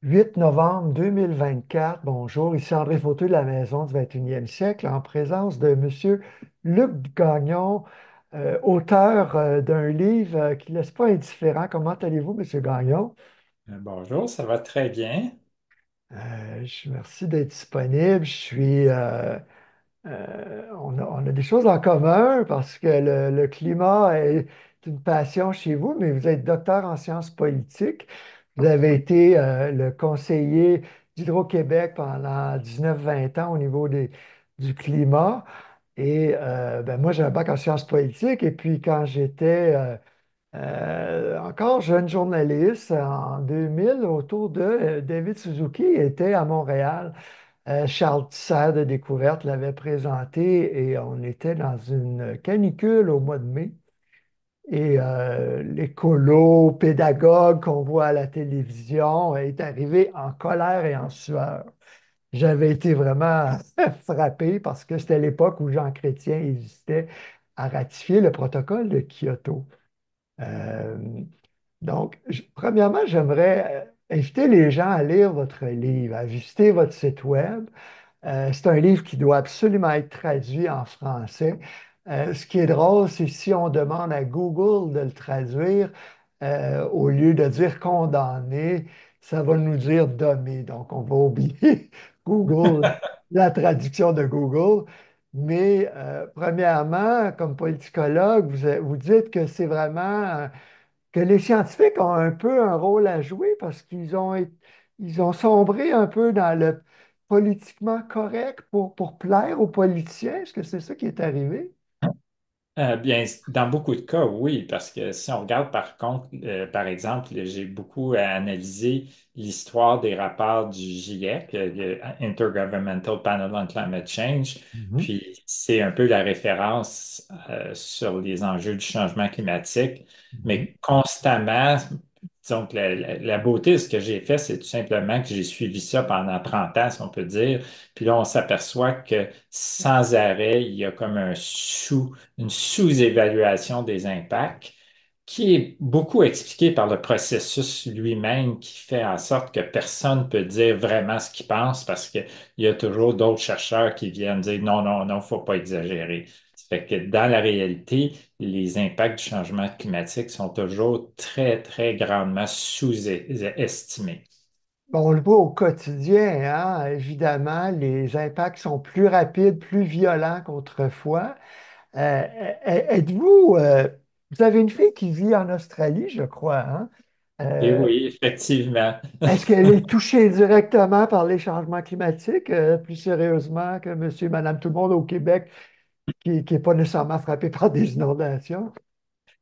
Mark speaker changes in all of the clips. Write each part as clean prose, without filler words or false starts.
Speaker 1: 8 novembre 2024. Bonjour, ici André Fauteux de la Maison du 21e siècle, en présence de Monsieur Luc Gagnon, auteur d'un livre qui ne laisse pas indifférent. Comment allez-vous, Monsieur Gagnon?
Speaker 2: Bonjour, ça va très bien.
Speaker 1: Merci d'être disponible. On a des choses en commun parce que le climat est une passion chez vous, mais vous êtes docteur en sciences politiques. Vous avez été le conseiller d'Hydro-Québec pendant 19-20 ans au niveau du climat. Et ben, moi, j'ai un bac en sciences politiques. Et puis, quand j'étais encore jeune journaliste, en 2000, autour de David Suzuki était à Montréal. Charles Tisser de Découverte l'avait présenté et on était dans une canicule au mois de mai. Et l'écolo pédagogue qu'on voit à la télévision est arrivé en colère et en sueur. J'avais été vraiment frappé parce que c'était l'époque où Jean Chrétien hésitait à ratifier le protocole de Kyoto. Euh, donc, premièrement, j'aimerais inviter les gens à lire votre livre, à visiter votre site web. C'est un livre qui doit absolument être traduit en français. Ce qui est drôle, c'est si on demande à Google de le traduire, au lieu de dire condamné, ça va nous dire dommé. Donc, on va oublier Google, la traduction de Google. Mais premièrement, comme politicologue, vous dites que c'est vraiment que les scientifiques ont un peu un rôle à jouer parce ils ont sombré un peu dans le politiquement correct pour plaire aux politiciens. Est-ce que c'est ça qui est arrivé?
Speaker 2: Bien, dans beaucoup de cas, oui, parce que si on regarde par contre, par exemple, j'ai beaucoup analysé l'histoire des rapports du GIEC, le Intergovernmental Panel on Climate Change,
Speaker 1: Mhm,
Speaker 2: puis c'est un peu la référence sur les enjeux du changement climatique,
Speaker 1: mhm.
Speaker 2: mais constamment, disons que la beauté de ce que j'ai fait, c'est tout simplement que j'ai suivi ça pendant 30 ans, si on peut dire, puis là, on s'aperçoit que sans arrêt, il y a comme une sous-évaluation des impacts qui est beaucoup expliquée par le processus lui-même qui fait en sorte que personne ne peut dire vraiment ce qu'il pense parce qu'il y a toujours d'autres chercheurs qui viennent dire non, non, non, faut pas exagérer. Ça fait que dans la réalité, les impacts du changement climatique sont toujours très, très grandement sous-estimés.
Speaker 1: Bon, on le voit au quotidien, hein. Évidemment, les impacts sont plus rapides, plus violents qu'autrefois. Êtes-vous, vous avez une fille qui vit en Australie, je crois, hein?
Speaker 2: Et
Speaker 1: Euh,
Speaker 2: oui, effectivement.
Speaker 1: Est-ce qu'elle est touchée directement par les changements climatiques, plus sérieusement que monsieur et madame tout le monde au Québec, qui n'est pas nécessairement frappé par des inondations?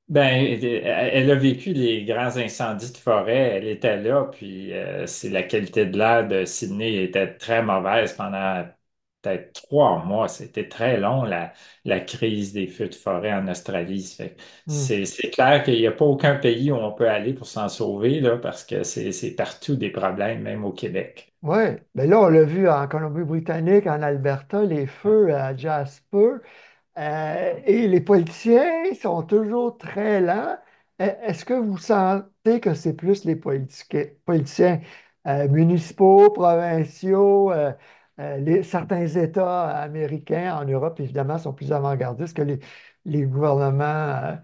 Speaker 2: Ben, elle a vécu les grands incendies de forêt, elle était là, puis c'est la qualité de l'air de Sydney était très mauvaise pendant peut-être 3 mois. C'était très long, la crise des feux de forêt en Australie. Ça fait que
Speaker 1: Hmm.
Speaker 2: c'est clair qu'il n'y a pas aucun pays où on peut aller pour s'en sauver, là, parce que c'est partout des problèmes, même au Québec.
Speaker 1: Oui, mais là, on l'a vu en Colombie-Britannique, en Alberta, les feux à Jasper. Et les politiciens sont toujours très lents. Est-ce que vous sentez que c'est plus les politiciens municipaux, provinciaux, certains États américains, en Europe, évidemment, sont plus avant-gardistes que les gouvernements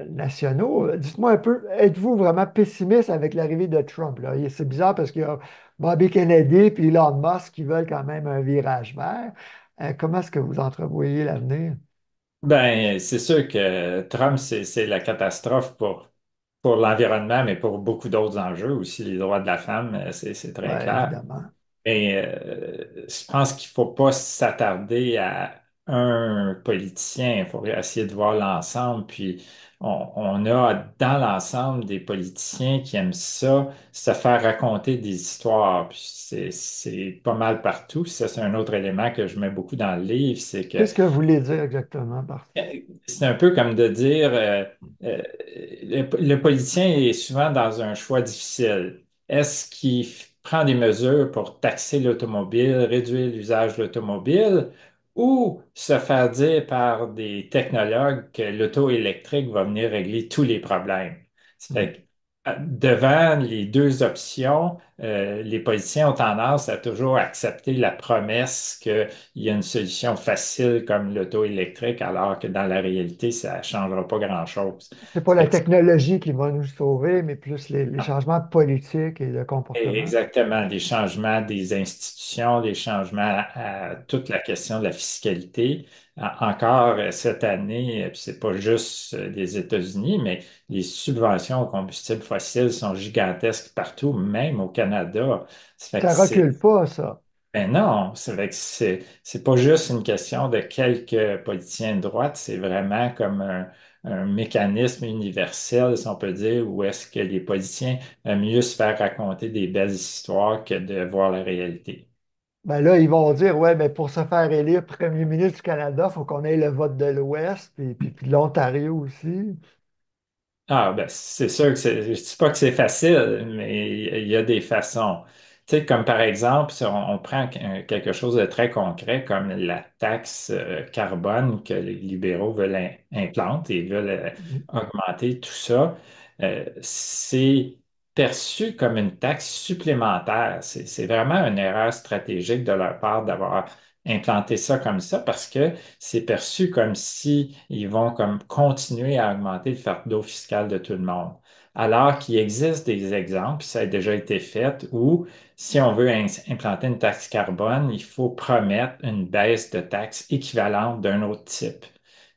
Speaker 1: nationaux? Dites-moi un peu, êtes-vous vraiment pessimiste avec l'arrivée de Trump, là? C'est bizarre parce qu'il y a Bobby Kennedy et Elon Musk qui veulent quand même un virage vert. Comment est-ce que vous entrevoyez l'avenir?
Speaker 2: Ben, c'est sûr que Trump, c'est la catastrophe pour l'environnement, mais pour beaucoup d'autres enjeux aussi, les droits de la femme, c'est
Speaker 1: Oui,
Speaker 2: très clair.
Speaker 1: évidemment.
Speaker 2: Mais je pense qu'il ne faut pas s'attarder à un politicien. Il faut essayer de voir l'ensemble. Puis on a dans l'ensemble des politiciens qui aiment ça, se faire raconter des histoires. Puis c'est pas mal partout. Ça, c'est un autre élément que je mets beaucoup dans le livre, c'est que
Speaker 1: Qu'est-ce que vous voulez dire exactement par ça?
Speaker 2: c'est un peu comme de dire euh, le politicien est souvent dans un choix difficile. Est-ce qu'il prend des mesures pour taxer l'automobile, réduire l'usage de l'automobile, ou se faire dire par des technologues que l'auto électrique va venir régler tous les problèmes? Ça
Speaker 1: Hmm.
Speaker 2: fait devant les deux options, les politiciens ont tendance à toujours accepter la promesse qu'il y a une solution facile comme l'auto électrique, alors que dans la réalité, ça ne changera pas grand-chose.
Speaker 1: C'est pas
Speaker 2: Ça
Speaker 1: la
Speaker 2: fait que
Speaker 1: technologie qui va nous sauver, mais plus les changements politiques et de comportement.
Speaker 2: exactement, des changements des institutions, des changements à toute la question de la fiscalité. Encore cette année, puis c'est pas juste des États-Unis, mais les subventions aux combustibles fossiles sont gigantesques partout, même au Canada. Ça fait que
Speaker 1: Ça recule pas, ça.
Speaker 2: ben non, c'est vrai que c'est pas juste une question de quelques politiciens de droite, c'est vraiment comme un mécanisme universel, si on peut dire, où est-ce que les politiciens aiment mieux se faire raconter des belles histoires que de voir la réalité.
Speaker 1: Ben là, ils vont dire, ouais, mais pour se faire élire premier ministre du Canada, il faut qu'on ait le vote de l'Ouest, puis de l'Ontario aussi.
Speaker 2: Ah, ben, c'est sûr que je dis pas que c'est facile, mais il y a des façons. Tu sais, comme par exemple, si on prend quelque chose de très concret comme la taxe carbone que les libéraux veulent implanter et veulent augmenter tout ça, c'est perçu comme une taxe supplémentaire. C'est vraiment une erreur stratégique de leur part d'avoir implanté ça comme ça parce que c'est perçu comme si ils vont comme continuer à augmenter le fardeau fiscal de tout le monde. Alors qu'il existe des exemples, puis ça a déjà été fait, où si on veut implanter une taxe carbone, il faut promettre une baisse de taxes équivalente d'un autre type.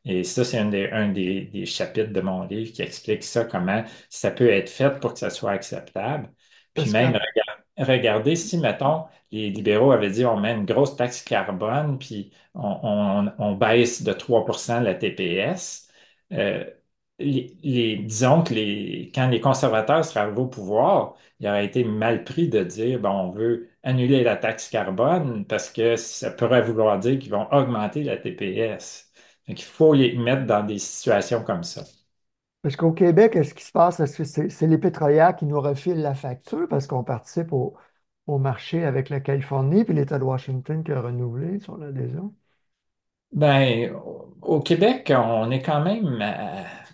Speaker 2: Et ça, c'est un des chapitres de mon livre qui explique ça, comment ça peut être fait pour que ça soit acceptable. Puis
Speaker 1: Parce
Speaker 2: même,
Speaker 1: que,
Speaker 2: regardez si, mettons, les libéraux avaient dit on met une grosse taxe carbone, puis on baisse de 3% la TPS. Euh, disons que quand les conservateurs seraient arrivés au pouvoir, il aurait été mal pris de dire bon, on veut annuler la taxe carbone parce que ça pourrait vouloir dire qu'ils vont augmenter la TPS. Donc, il faut les mettre dans des situations comme ça.
Speaker 1: parce qu'au Québec, qu'est-ce qui se passe? Est-ce que c'est les pétrolières qui nous refilent la facture parce qu'on participe au marché avec la Californie, puis l'État de Washington qui a renouvelé son adhésion?
Speaker 2: Ben, au Québec, on est quand même,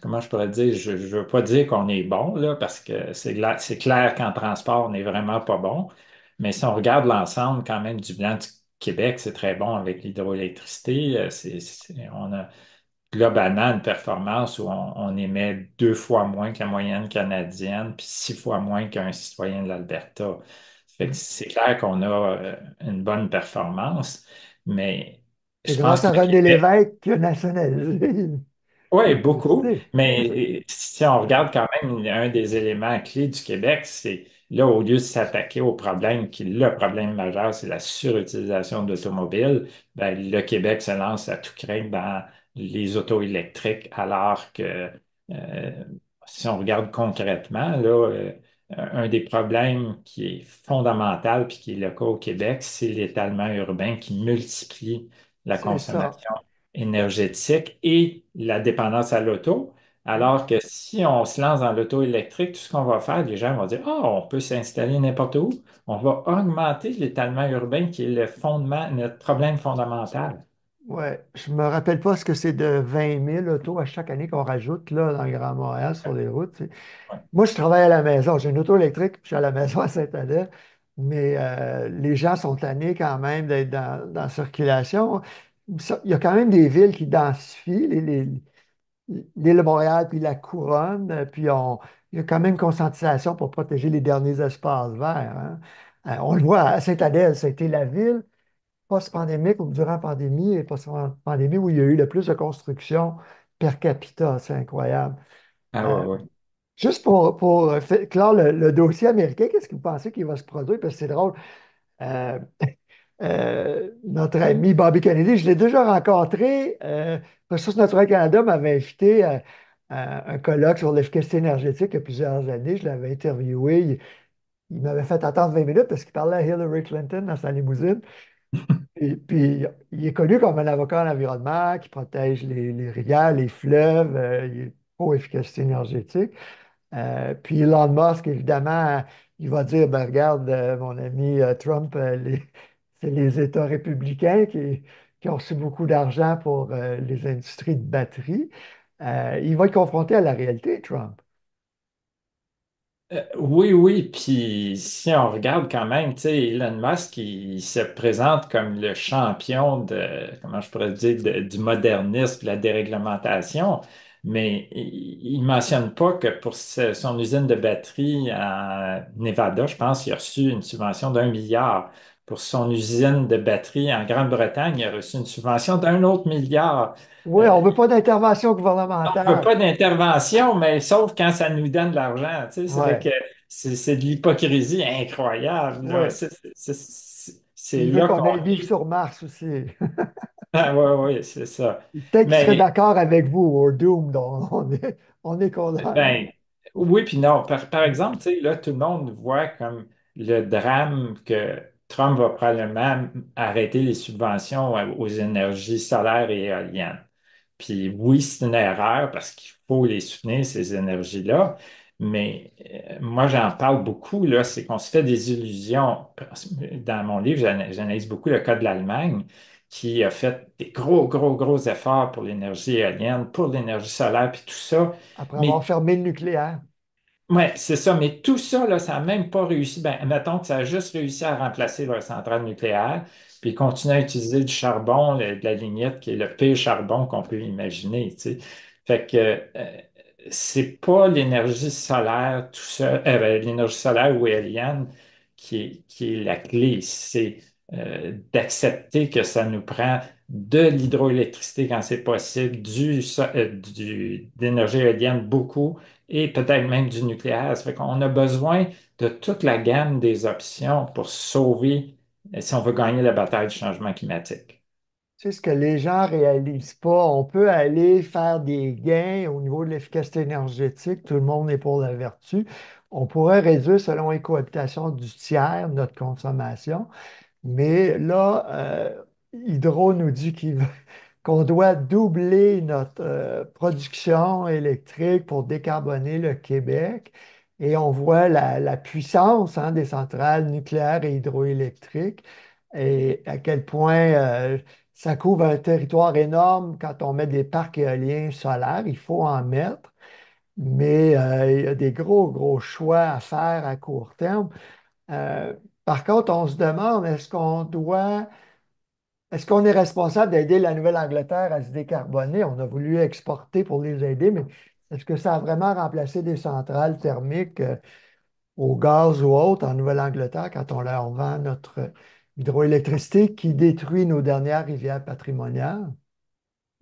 Speaker 2: comment je pourrais dire, je ne veux pas dire qu'on est bon, là, parce que c'est clair qu'en transport, on n'est vraiment pas bon. Mais si on regarde l'ensemble quand même du bilan du Québec, c'est très bon avec l'hydroélectricité. On a globalement une performance où on émet 2 fois moins que la moyenne canadienne, puis 6 fois moins qu'un citoyen de l'Alberta. Fait que c'est clair qu'on a une bonne performance, mais
Speaker 1: C'est
Speaker 2: je pense
Speaker 1: grâce à
Speaker 2: que le
Speaker 1: René
Speaker 2: Québec,
Speaker 1: Lévesque qui a nationalisé
Speaker 2: oui, beaucoup,
Speaker 1: l'électricité.
Speaker 2: mais si on regarde quand même un des éléments clés du Québec, c'est là, au lieu de s'attaquer au problème, le problème majeur, c'est la surutilisation d'automobiles, ben, le Québec se lance à tout craindre dans les autos électriques, alors que euh, si on regarde concrètement, là, un des problèmes qui est fondamental puis qui est le cas au Québec, c'est l'étalement urbain qui multiplie la
Speaker 1: C'est ça.
Speaker 2: consommation énergétique et la dépendance à l'auto. Alors que si on se lance dans l'auto électrique, tout ce qu'on va faire, les gens vont dire, ah, on peut s'installer n'importe où. On va augmenter l'étalement urbain qui est le fondement, notre problème fondamental.
Speaker 1: Ouais, je me rappelle pas ce que c'est de 20 000 autos à chaque année qu'on rajoute là, dans le Grand Montréal sur les routes.
Speaker 2: Ouais.
Speaker 1: Moi, je travaille à la maison. J'ai une auto électrique, puis je suis à la maison à Saint-Adèle. Mais les gens sont tannés quand même d'être dans la circulation. Il y a quand même des villes qui densifient, l'île de Montréal, puis la Couronne. Il y a quand même une conscientisation pour protéger les derniers espaces verts, hein. On le voit à Saint-Adèle, ça a été la ville post-pandémique ou durant la pandémie et post-pandémie où il y a eu le plus de construction per capita. C'est incroyable.
Speaker 2: Ah
Speaker 1: Euh,
Speaker 2: ouais, ouais.
Speaker 1: Juste pour clore le dossier américain, qu'est-ce que vous pensez qu'il va se produire? Parce que c'est drôle. Euh, notre ami Bobby Kennedy, je l'ai déjà rencontré. Ressources naturelles Canada m'avait invité à un colloque sur l'efficacité énergétique il y a plusieurs années. Je l'avais interviewé. Il m'avait fait attendre 20 minutes parce qu'il parlait à Hillary Clinton dans sa limousine. Et puis, il est connu comme un avocat en environnement qui protège les rivières, les fleuves. Il est pro-efficacité énergétique. Puis Elon Musk, évidemment, il va dire, ben, regarde, mon ami Trump, c'est les États républicains qui ont reçu beaucoup d'argent pour les industries de batterie. Il va être confronté à la réalité, Trump.
Speaker 2: Oui, oui, puis si on regarde quand même, tu sais, Elon Musk, il se présente comme le champion de, comment je pourrais dire, du modernisme, de la déréglementation, mais il mentionne pas que pour son usine de batterie à Nevada, je pense, il a reçu une subvention d'1 milliard. Pour son usine de batterie en Grande-Bretagne, il a reçu une subvention d'1 autre milliard.
Speaker 1: Oui, on
Speaker 2: Euh,
Speaker 1: ne veut pas d'intervention
Speaker 2: on veut
Speaker 1: gouvernementale.
Speaker 2: pas d'intervention, mais sauf quand ça nous donne de l'argent, tu sais, ça fait
Speaker 1: Oui,
Speaker 2: que c'est de l'hypocrisie incroyable, là.
Speaker 1: oui.
Speaker 2: C'est
Speaker 1: Il veut
Speaker 2: là
Speaker 1: qu'on
Speaker 2: qu'on
Speaker 1: aille vivre
Speaker 2: est.
Speaker 1: sur Mars aussi.
Speaker 2: Ah, ouais, ouais, c'est ça.
Speaker 1: Peut-être qu'il serait
Speaker 2: Mais
Speaker 1: d'accord avec vous, au Doom, dont on est condamné.
Speaker 2: ben, oui, puis non. Par exemple, tu sais, là, tout le monde voit comme le drame que Trump va probablement arrêter les subventions aux énergies solaires et éoliennes. Puis oui, c'est une erreur parce qu'il faut les soutenir, ces énergies-là. Mais moi, j'en parle beaucoup, là, c'est qu'on se fait des illusions. Dans mon livre, j'analyse beaucoup le cas de l'Allemagne, qui a fait des gros, gros, gros efforts pour l'énergie éolienne, pour l'énergie solaire, puis tout ça.
Speaker 1: Après avoir
Speaker 2: Mais
Speaker 1: fermé le nucléaire.
Speaker 2: ouais, c'est ça, mais tout ça, là, ça n'a même pas réussi. Ben, mettons que ça a juste réussi à remplacer leur centrale nucléaire, puis continuer à utiliser du charbon, de la lignite, qui est le pire charbon qu'on peut imaginer, tu sais. Fait que c'est pas l'énergie solaire tout seul, l'énergie solaire ou éolienne qui est la clé. C'est d'accepter que ça nous prend de l'hydroélectricité quand c'est possible, d'énergie éolienne beaucoup et peut-être même du nucléaire. Ça fait qu'on a besoin de toute la gamme des options pour sauver, si on veut gagner la bataille du changement climatique.
Speaker 1: Tu sais, ce que les gens réalisent pas, on peut aller faire des gains au niveau de l'efficacité énergétique, tout le monde est pour la vertu. On pourrait réduire, selon les cohabitations, du tiers notre consommation. Mais là, Hydro nous dit qu'on doit doubler notre production électrique pour décarboner le Québec. Et on voit la puissance hein, des centrales nucléaires et hydroélectriques et à quel point ça couvre un territoire énorme quand on met des parcs éoliens solaires. Il faut en mettre, mais il y a des gros, gros choix à faire à court terme. Euh, Par contre, on se demande, est-ce qu'on est responsable d'aider la Nouvelle-Angleterre à se décarboner? On a voulu exporter pour les aider, mais est-ce que ça a vraiment remplacé des centrales thermiques au gaz ou autre en Nouvelle-Angleterre quand on leur vend notre hydroélectricité qui détruit nos dernières rivières patrimoniales?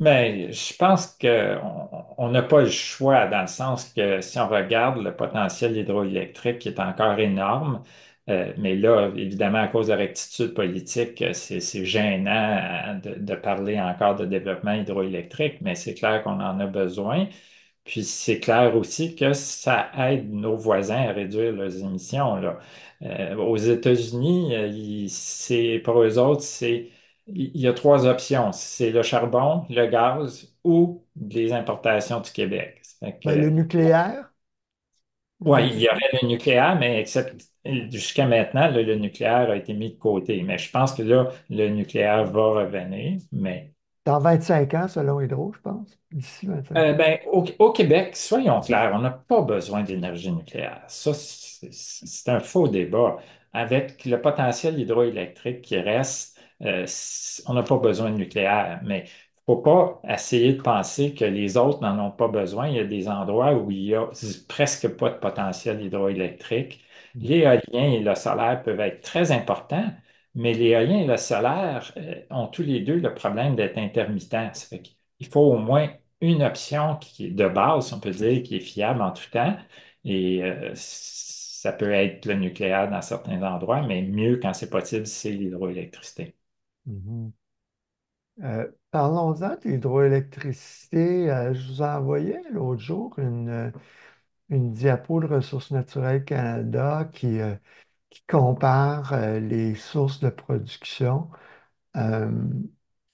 Speaker 2: Mais je pense qu'on n'a pas le choix dans le sens que si on regarde le potentiel hydroélectrique qui est encore énorme, mais là, évidemment, à cause de rectitude politique, c'est gênant de parler encore de développement hydroélectrique, mais c'est clair qu'on en a besoin. Puis c'est clair aussi que ça aide nos voisins à réduire leurs émissions, là. Aux États-Unis, pour eux autres, il y a trois options. C'est le charbon, le gaz ou les importations du Québec. Ça fait
Speaker 1: Ben, le
Speaker 2: que,
Speaker 1: nucléaire, vous
Speaker 2: ouais, il y
Speaker 1: dites,
Speaker 2: aurait le nucléaire, mais jusqu'à maintenant, le nucléaire a été mis de côté. Mais je pense que là, le nucléaire va revenir. Mais
Speaker 1: dans 25 ans, selon Hydro, je pense, d'ici 25 ans.
Speaker 2: ben, au Québec, soyons clairs, on n'a pas besoin d'énergie nucléaire. Ça, c'est un faux débat. Avec le potentiel hydroélectrique qui reste, on n'a pas besoin de nucléaire. Mais il ne faut pas essayer de penser que les autres n'en ont pas besoin. Il y a des endroits où il y a presque pas de potentiel hydroélectrique. L'éolien et le solaire peuvent être très importants, mais l'éolien et le solaire, ont tous les deux le problème d'être intermittents. Ça fait qu'il faut au moins une option qui est de base, on peut dire, qui est fiable en tout temps. Et ça peut être le nucléaire dans certains endroits, mais mieux quand c'est possible, c'est l'hydroélectricité.
Speaker 1: Mhm. Parlons-en de l'hydroélectricité. Je vous ai envoyé l'autre jour une diapo de Ressources naturelles Canada qui compare les sources de production. Euh,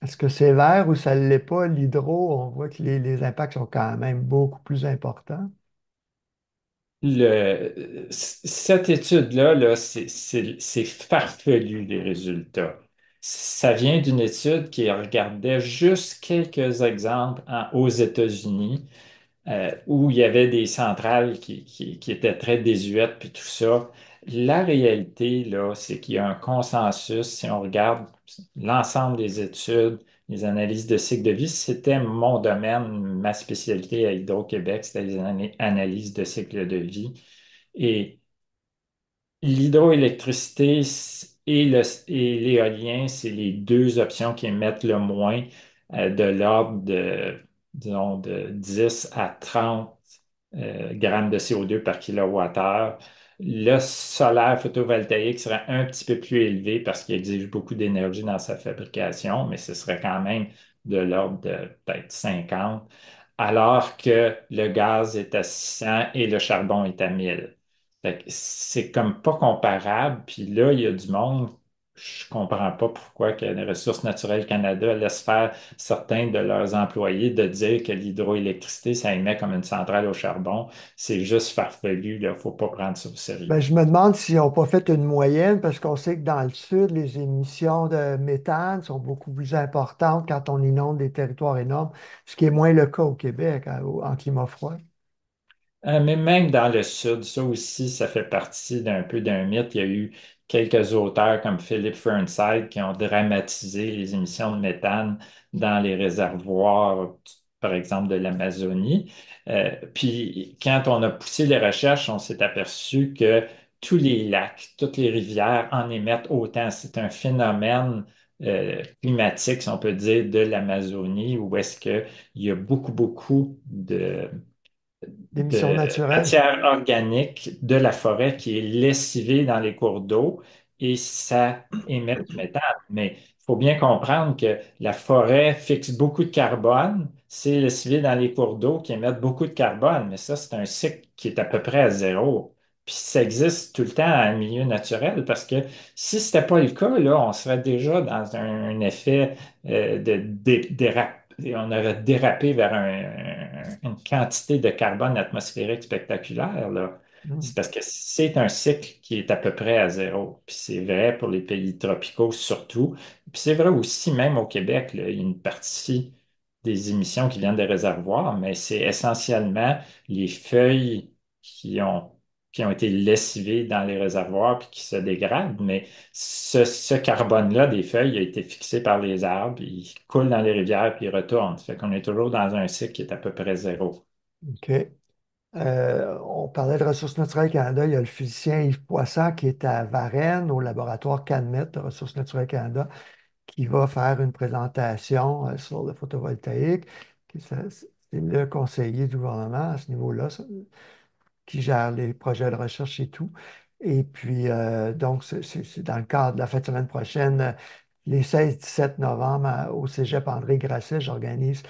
Speaker 1: Est-ce que c'est vert ou ça ne l'est pas? L'hydro, on voit que les impacts sont quand même beaucoup plus importants.
Speaker 2: Cette étude-là, là, c'est farfelu, les résultats. Ça vient d'une étude qui regardait juste quelques exemples aux États-Unis. où il y avait des centrales qui étaient très désuètes, puis tout ça. La réalité, là, c'est qu'il y a un consensus, si on regarde l'ensemble des études, les analyses de cycle de vie, c'était mon domaine, ma spécialité à Hydro-Québec, c'était les analyses de cycle de vie. Et l'hydroélectricité et l'éolien, c'est les deux options qui émettent le moins de l'ordre de, disons, de 10 à 30 grammes de CO2 par kilowattheure. Le solaire photovoltaïque serait un petit peu plus élevé parce qu'il exige beaucoup d'énergie dans sa fabrication, mais ce serait quand même de l'ordre de peut-être 50, alors que le gaz est à 600 et le charbon est à 1000. Fait que c'est comme pas comparable. Puis là, il y a du monde, je comprends pas pourquoi que les Ressources naturelles Canada laisse faire certains de leurs employés de dire que l'hydroélectricité, ça émet comme une centrale au charbon. C'est juste farfelu, là. Faut pas prendre ça au
Speaker 1: Ben,
Speaker 2: sérieux.
Speaker 1: je me demande s'ils n'ont pas fait une moyenne parce qu'on sait que dans le sud, les émissions de méthane sont beaucoup plus importantes quand on inonde des territoires énormes, ce qui est moins le cas au Québec en climat froid.
Speaker 2: Mais même dans le sud, ça aussi, ça fait partie d'un peu d'un mythe. Il y a eu quelques auteurs comme Philip Fernside qui ont dramatisé les émissions de méthane dans les réservoirs, par exemple, de l'Amazonie. Puis quand on a poussé les recherches, on s'est aperçu que tous les lacs, toutes les rivières en émettent autant. C'est un phénomène climatique, si on peut dire, de l'Amazonie, où est-ce qu'il y a beaucoup, beaucoup
Speaker 1: D'émissions
Speaker 2: de
Speaker 1: naturelles.
Speaker 2: matière organique de la forêt qui est lessivée dans les cours d'eau et ça émet du méthane. Mais il faut bien comprendre que la forêt fixe beaucoup de carbone, c'est lessivé dans les cours d'eau qui émettent beaucoup de carbone, mais ça, c'est un cycle qui est à peu près à zéro. Puis ça existe tout le temps à un milieu naturel parce que si ce n'était pas le cas, là, on serait déjà dans un effet on aurait dérapé vers une quantité de carbone atmosphérique spectaculaire, là. C'est
Speaker 1: Hmm.
Speaker 2: parce que c'est un cycle qui est à peu près à zéro. Puis c'est vrai pour les pays tropicaux surtout. Puis c'est vrai aussi même au Québec, là, il y a une partie des émissions qui viennent des réservoirs, mais c'est essentiellement les feuilles qui ont, qui ont été lessivées dans les réservoirs puis qui se dégradent. Mais ce carbone-là des feuilles a été fixé par les arbres, il coule dans les rivières puis il retourne. Ça fait qu'on est toujours dans un cycle qui est à peu près zéro.
Speaker 1: OK. On parlait de Ressources naturelles Canada. Il y a le physicien Yves Poisson qui est à Varennes, au laboratoire CanMet de Ressources naturelles Canada, qui va faire une présentation sur le photovoltaïque. C'est le conseiller du gouvernement à ce niveau-là, qui gère les projets de recherche et tout. Et puis, donc, c'est dans le cadre de la fête de semaine prochaine, les 16-17 novembre, au Cégep André Grasset, j'organise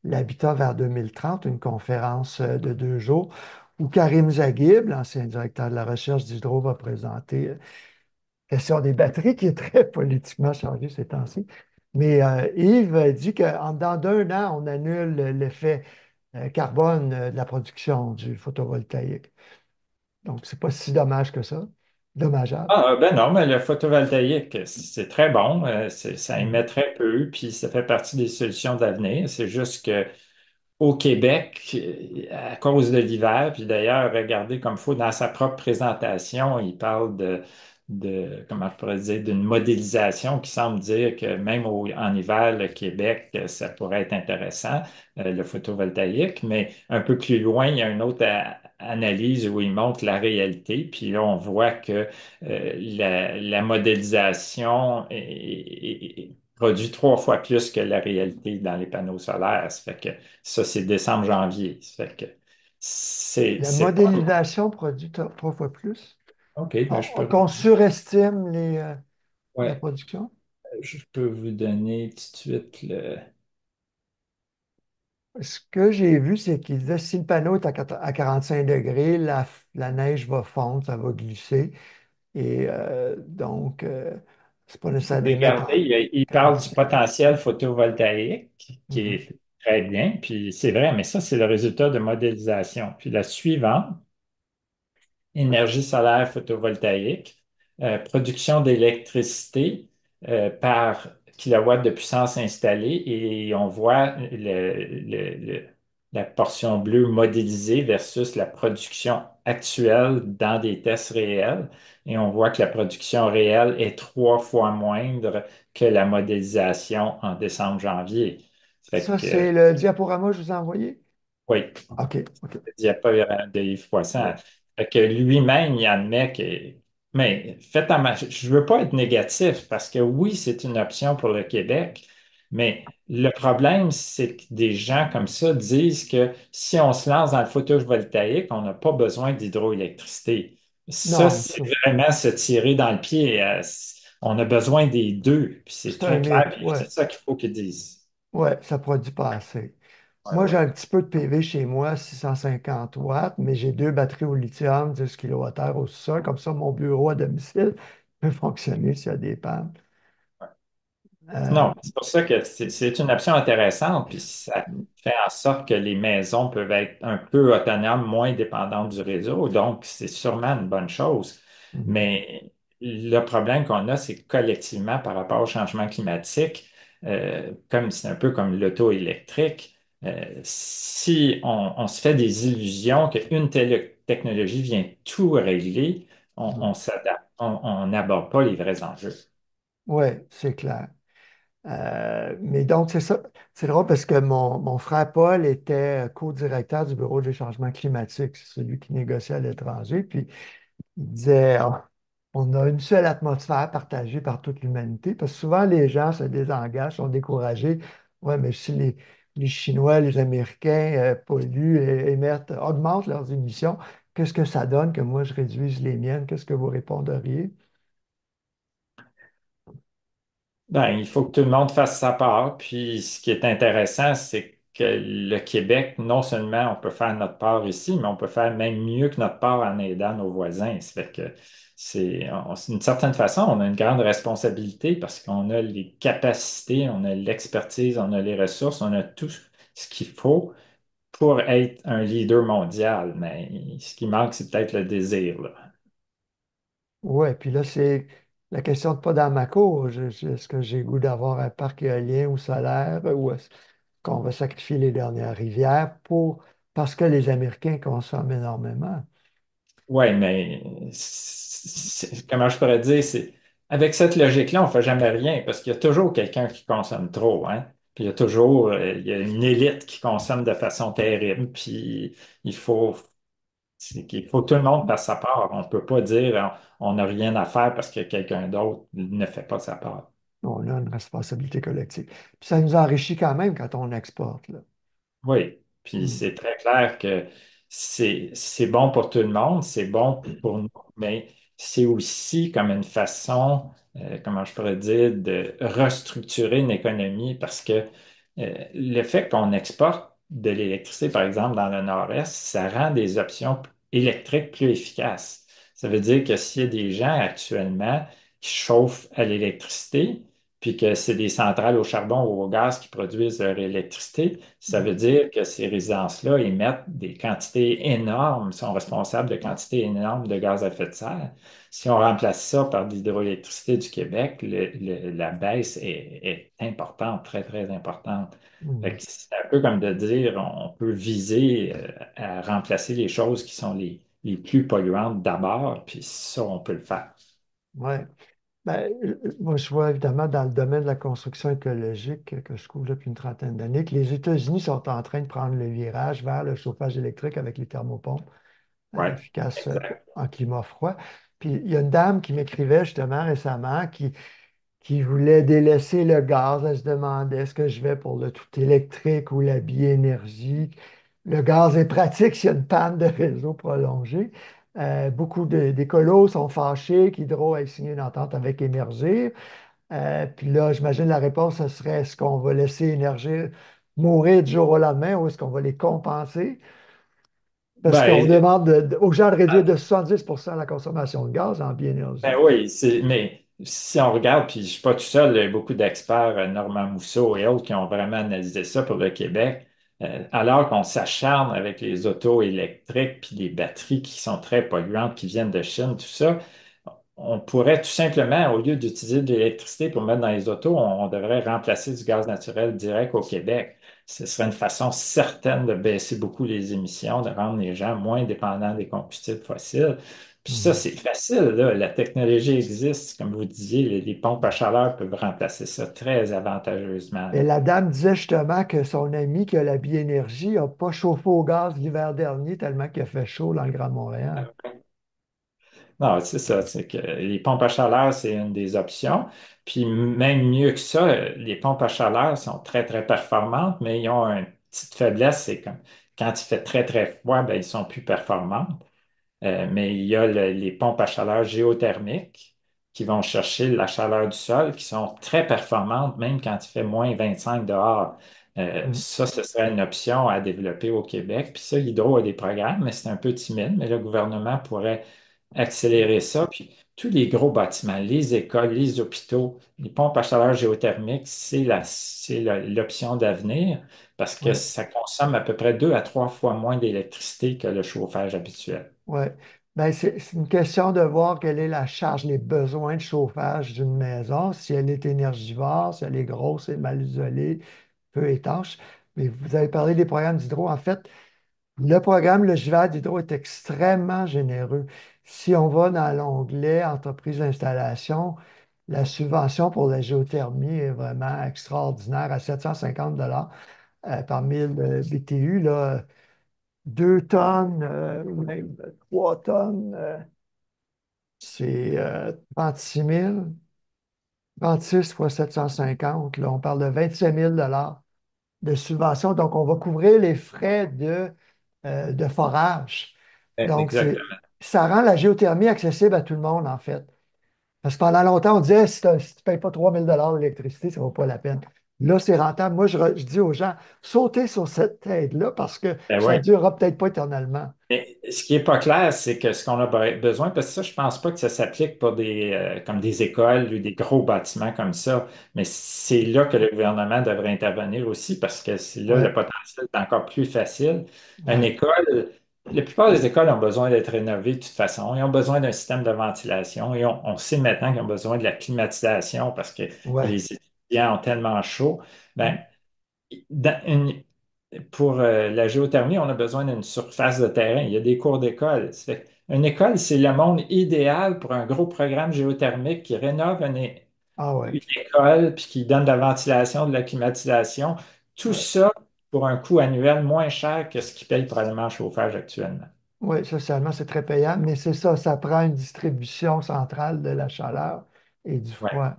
Speaker 1: l'Habitat vers 2030, une conférence de 2 jours où Karim Zaghib, l'ancien directeur de la recherche d'Hydro, va présenter la question des batteries, qui est très politiquement chargée ces temps-ci. Mais Yves dit qu'en dedans d'un an, on annule l'effet carbone de la production du photovoltaïque. Donc, c'est pas si dommage que ça. Dommageable.
Speaker 2: Ben non, mais le photovoltaïque, c'est très bon, ça émet
Speaker 1: Mhm.
Speaker 2: très peu, puis ça fait partie des solutions d'avenir. C'est juste que au Québec, à cause de l'hiver, puis d'ailleurs, regardez comme il faut, dans sa propre présentation, il parle comment je pourrais dire, d'une modélisation qui semble dire que même en hiver, le Québec, ça pourrait être intéressant, le photovoltaïque, mais un peu plus loin, il y a une autre analyse où il montre la réalité, puis là, on voit que la modélisation produit 3 fois plus que la réalité dans les panneaux solaires. Ça fait que ça, c'est décembre, janvier. Ça fait que
Speaker 1: La
Speaker 2: c'est pas.
Speaker 1: modélisation produit 3 fois plus.
Speaker 2: OK, ben je peux,
Speaker 1: Qu'on surestime la
Speaker 2: ouais,
Speaker 1: production.
Speaker 2: je peux vous donner tout de suite le.
Speaker 1: Ce que j'ai vu, c'est qu'il disait si le panneau est à 45 degrés, la neige va fondre, ça va glisser. Et donc, c'est pas nécessaire de les mettre
Speaker 2: Regardez, il parle du
Speaker 1: 45.
Speaker 2: potentiel photovoltaïque, qui
Speaker 1: Mhm.
Speaker 2: est très bien, puis c'est vrai, mais ça, c'est le résultat de modélisation. Puis la suivante, énergie solaire photovoltaïque, production d'électricité par kilowatt de puissance installée et on voit la portion bleue modélisée versus la production actuelle dans des tests réels. Et on voit que la production réelle est 3 fois moindre que la modélisation en décembre-janvier. Fait
Speaker 1: Ça,
Speaker 2: que,
Speaker 1: c'est le diaporama que je vous ai envoyé?
Speaker 2: oui,
Speaker 1: OK, OK.
Speaker 2: il n'y a pas de Yves Poisson.
Speaker 1: Ouais.
Speaker 2: Fait que lui-même, il admet que. Mais faites je ne veux pas être négatif parce que oui, c'est une option pour le Québec, mais le problème, c'est que des gens comme ça disent que si on se lance dans le photovoltaïque, on n'a pas besoin d'hydroélectricité. Ça,
Speaker 1: Non,
Speaker 2: c'est vraiment se tirer dans le pied. On a besoin des deux, puis c'est
Speaker 1: c'est un
Speaker 2: très clair,
Speaker 1: mythe.
Speaker 2: puis c'est
Speaker 1: Ouais,
Speaker 2: ça qu'il faut qu'ils disent.
Speaker 1: ouais, ça produit pas assez.
Speaker 2: Ouais,
Speaker 1: Moi, j'ai
Speaker 2: ouais.
Speaker 1: un petit peu de PV chez moi, 650 watts, mais j'ai deux batteries au lithium, 10 kWh au sol. Comme ça, mon bureau à domicile peut fonctionner s'il y a des pannes. Euh,
Speaker 2: Non, c'est pour ça que c'est une option intéressante, puis ça fait en sorte que les maisons peuvent être un peu autonomes, moins dépendantes du réseau, donc c'est sûrement une bonne chose.
Speaker 1: mhm.
Speaker 2: Mais le problème qu'on a, c'est que collectivement, par rapport au changement climatique, comme c'est un peu comme l'auto électrique, si on se fait des illusions qu'une telle technologie vient tout régler, on s'adapte, on n'aborde pas les vrais enjeux.
Speaker 1: Oui, c'est clair. Mais donc, c'est ça. C'est drôle parce que mon frère Paul était co-directeur du Bureau des changements climatiques. C'est celui qui négocie à l'étranger. Puis il disait, ah, on a une seule atmosphère partagée par toute l'humanité. Parce que souvent, les gens se désengagent, sont découragés. Ouais, mais si les Chinois, les Américains polluent, émettent, augmentent leurs émissions, qu'est-ce que ça donne que moi, je réduise les miennes? Qu'est-ce que vous répondriez?
Speaker 2: Ben, il faut que tout le monde fasse sa part. Puis, ce qui est intéressant, c'est que le Québec, non seulement on peut faire notre part ici, mais on peut faire même mieux que notre part en aidant nos voisins. Ça fait que d'une certaine façon, on a une grande responsabilité parce qu'on a les capacités, on a l'expertise, on a les ressources, on a tout ce qu'il faut pour être un leader mondial. Mais ce qui manque, c'est peut-être le désir, là.
Speaker 1: Oui, puis là, c'est la question de pas dans ma cour. Est-ce que j'ai le goût d'avoir un parc éolien ou solaire ou est-ce qu'on va sacrifier les dernières rivières parce que les Américains consomment énormément?
Speaker 2: Oui, mais comment je pourrais dire, c'est avec cette logique-là, on ne fait jamais rien parce qu'il y a toujours quelqu'un qui consomme trop, hein. Puis il y a toujours il y a une élite qui consomme de façon terrible. Puis il faut, il faut que tout le monde fasse sa part. On ne peut pas dire on n'a rien à faire parce que quelqu'un d'autre ne fait pas sa part.
Speaker 1: On a une responsabilité collective. Puis ça nous enrichit quand même quand on exporte, là.
Speaker 2: Oui, puis
Speaker 1: Hmm.
Speaker 2: c'est très clair que c'est bon pour tout le monde, c'est bon pour nous, mais c'est aussi comme une façon, comment je pourrais dire, de restructurer une économie parce que le fait qu'on exporte de l'électricité, par exemple, dans le nord-est, ça rend des options électriques plus efficaces. Ça veut dire que s'il y a des gens actuellement qui chauffent à l'électricité, puis que c'est des centrales au charbon ou au gaz qui produisent leur électricité, ça veut dire que ces résidences-là émettent des quantités énormes, sont responsables de quantités énormes de gaz à effet de serre. Si on remplace ça par de l'hydroélectricité du Québec, la baisse est importante, très, très importante. Fait
Speaker 1: Hmm.
Speaker 2: que c'est un peu comme de dire, on peut viser à remplacer les choses qui sont les plus polluantes d'abord, puis ça, on peut le faire.
Speaker 1: Ouais. Ben, moi, je vois évidemment dans le domaine de la construction écologique que je couvre depuis une trentaine d'années que les États-Unis sont en train de prendre le virage vers le chauffage électrique avec les thermopompes
Speaker 2: Oui,
Speaker 1: efficaces
Speaker 2: exact.
Speaker 1: en climat froid. Puis il y a une dame qui m'écrivait justement récemment qui voulait délaisser le gaz. Elle se demandait est-ce que je vais pour le tout électrique ou la biénergie. Le gaz est pratique s'il y a une panne de réseau prolongée. Beaucoup d'écolos sont fâchés qu'Hydro ait signé une entente avec Énergir. Puis là, j'imagine la réponse, ce serait est-ce qu'on va laisser Énergir mourir du jour au lendemain ou est-ce qu'on va les compenser? Parce qu'on
Speaker 2: Ben,
Speaker 1: demande aux gens de réduire de 70 la consommation de gaz en
Speaker 2: Ben
Speaker 1: biénergie.
Speaker 2: oui, mais si on regarde, puis je ne suis pas tout seul, il y a beaucoup d'experts, Normand Mousseau et autres, qui ont vraiment analysé ça pour le Québec, alors qu'on s'acharne avec les autos électriques puis les batteries qui sont très polluantes, qui viennent de Chine, tout ça, on pourrait tout simplement, au lieu d'utiliser de l'électricité pour mettre dans les autos, on devrait remplacer du gaz naturel direct au Québec. Ce serait une façon certaine de baisser beaucoup les émissions, de rendre les gens moins dépendants des combustibles fossiles. Puis ça,
Speaker 1: Mhm.
Speaker 2: c'est facile, là. La technologie existe. Comme vous disiez, les pompes à chaleur peuvent remplacer ça très avantageusement,
Speaker 1: Et
Speaker 2: là.
Speaker 1: la dame disait justement que son ami qui a la biénergie n'a pas chauffé au gaz l'hiver dernier tellement qu'il a fait chaud dans le Grand Montréal.
Speaker 2: Non, c'est ça, c'est que les pompes à chaleur, c'est une des options. Puis même mieux que ça, les pompes à chaleur sont très, très performantes, mais ils ont une petite faiblesse, c'est comme quand il fait très, très froid, ben, ils sont plus performants. Mais il y a les pompes à chaleur géothermiques qui vont chercher la chaleur du sol, qui sont très performantes, même quand il fait -25 dehors.
Speaker 1: Mhm.
Speaker 2: Ça, ce serait une option à développer au Québec. Puis ça, Hydro a des programmes, mais c'est un peu timide, mais le gouvernement pourrait accélérer ça. Puis tous les gros bâtiments, les écoles, les hôpitaux, les pompes à chaleur géothermiques, l'option d'avenir parce que
Speaker 1: Ouais,
Speaker 2: ça consomme à peu près 2 à 3 fois moins d'électricité que le chauffage habituel.
Speaker 1: ouais. Ben, c'est une question de voir quelle est la charge, les besoins de chauffage d'une maison, si elle est énergivore, si elle est grosse et mal isolée, peu étanche. Mais vous avez parlé des programmes d'hydro. En fait, le programme Logivert d'Hydro est extrêmement généreux. Si on va dans l'onglet Entreprise d'installation, la subvention pour la géothermie est vraiment extraordinaire à 750 par 1000 BTU. Là, 2 tonnes, ou même 3 tonnes, c'est 36 000. 36 fois 750, là, on parle de 25 000 de subvention. Donc, on va couvrir les frais de forage. Donc,
Speaker 2: Exactement.
Speaker 1: ça rend la géothermie accessible à tout le monde, en fait. Parce que pendant longtemps, on disait, si tu ne payes pas 3 000 d'électricité, ça ne vaut pas la peine. Là, c'est rentable. Moi, je dis aux gens, sautez sur cette aide-là parce que
Speaker 2: Ben
Speaker 1: ça ne
Speaker 2: oui.
Speaker 1: durera peut-être pas éternellement.
Speaker 2: Mais ce qui n'est pas clair, c'est que ce qu'on a besoin, parce que ça, je ne pense pas que ça s'applique pour comme des écoles ou des gros bâtiments comme ça, mais c'est là que le gouvernement devrait intervenir aussi, parce que c'est là le
Speaker 1: Ouais,
Speaker 2: potentiel est encore plus facile. Une
Speaker 1: ouais,
Speaker 2: école, la plupart des écoles ont besoin d'être rénovées de toute façon. Ils ont besoin d'un système de ventilation et on sait maintenant qu'ils ont besoin de la climatisation parce que
Speaker 1: ouais.
Speaker 2: les étudiants ont tellement chaud. Ben, dans une- pour la géothermie, on a besoin d'une surface de terrain. Il y a des cours d'école. Une école, c'est le monde idéal pour un gros programme géothermique qui rénove
Speaker 1: Ah ouais,
Speaker 2: une école puis qui donne de la ventilation, de la climatisation. Tout
Speaker 1: ouais.
Speaker 2: ça pour un coût annuel moins cher que ce qu'ils payent probablement en chauffage actuellement.
Speaker 1: Oui, socialement, c'est très payant, mais c'est ça, ça prend une distribution centrale de la chaleur et du
Speaker 2: Ouais,
Speaker 1: froid.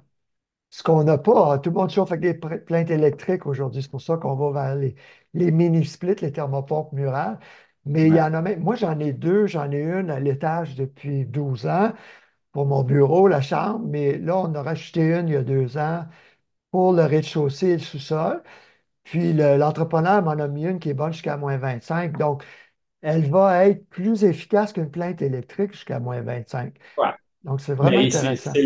Speaker 1: Ce qu'on n'a pas, hein, tout le monde chauffe avec des plaintes électriques aujourd'hui. C'est pour ça qu'on va vers les mini-splits, les thermopompes murales. Mais il y
Speaker 2: ouais,
Speaker 1: en a même, moi j'en ai deux, j'en ai une à l'étage depuis 12 ans pour mon bureau, la chambre, mais là on a racheté une il y a 2 ans pour le rez-de-chaussée et le sous-sol. Puis l'entrepreneur m'en a mis une qui est bonne jusqu'à -25. Donc, elle va être plus efficace qu'une plainte électrique jusqu'à -25.
Speaker 2: ouais.
Speaker 1: Donc, c'est vraiment
Speaker 2: Mais
Speaker 1: intéressant.
Speaker 2: c'est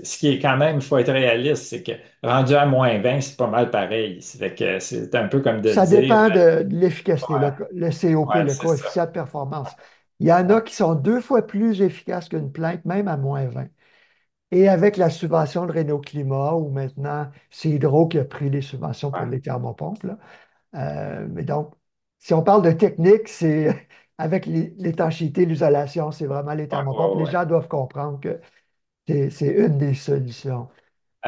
Speaker 2: ce qui est quand même, il faut être réaliste, c'est que rendu à -20, c'est pas mal pareil. C'est un peu comme de
Speaker 1: Ça
Speaker 2: dire,
Speaker 1: dépend de l'efficacité,
Speaker 2: ouais,
Speaker 1: le COP,
Speaker 2: ouais,
Speaker 1: le
Speaker 2: c'est ça.
Speaker 1: coefficient de performance. Il y en
Speaker 2: Ouais,
Speaker 1: a qui sont 2 fois plus efficaces qu'une plainte, même à -20. Et avec la subvention de Renault Climat, où maintenant, c'est Hydro qui a pris les subventions pour
Speaker 2: ouais,
Speaker 1: les thermopompes, là. Mais donc, si on parle de technique, c'est avec l'étanchéité, l'isolation, c'est vraiment les
Speaker 2: ouais,
Speaker 1: thermopompes.
Speaker 2: ouais,
Speaker 1: Les
Speaker 2: ouais,
Speaker 1: gens doivent comprendre que c'est une des solutions.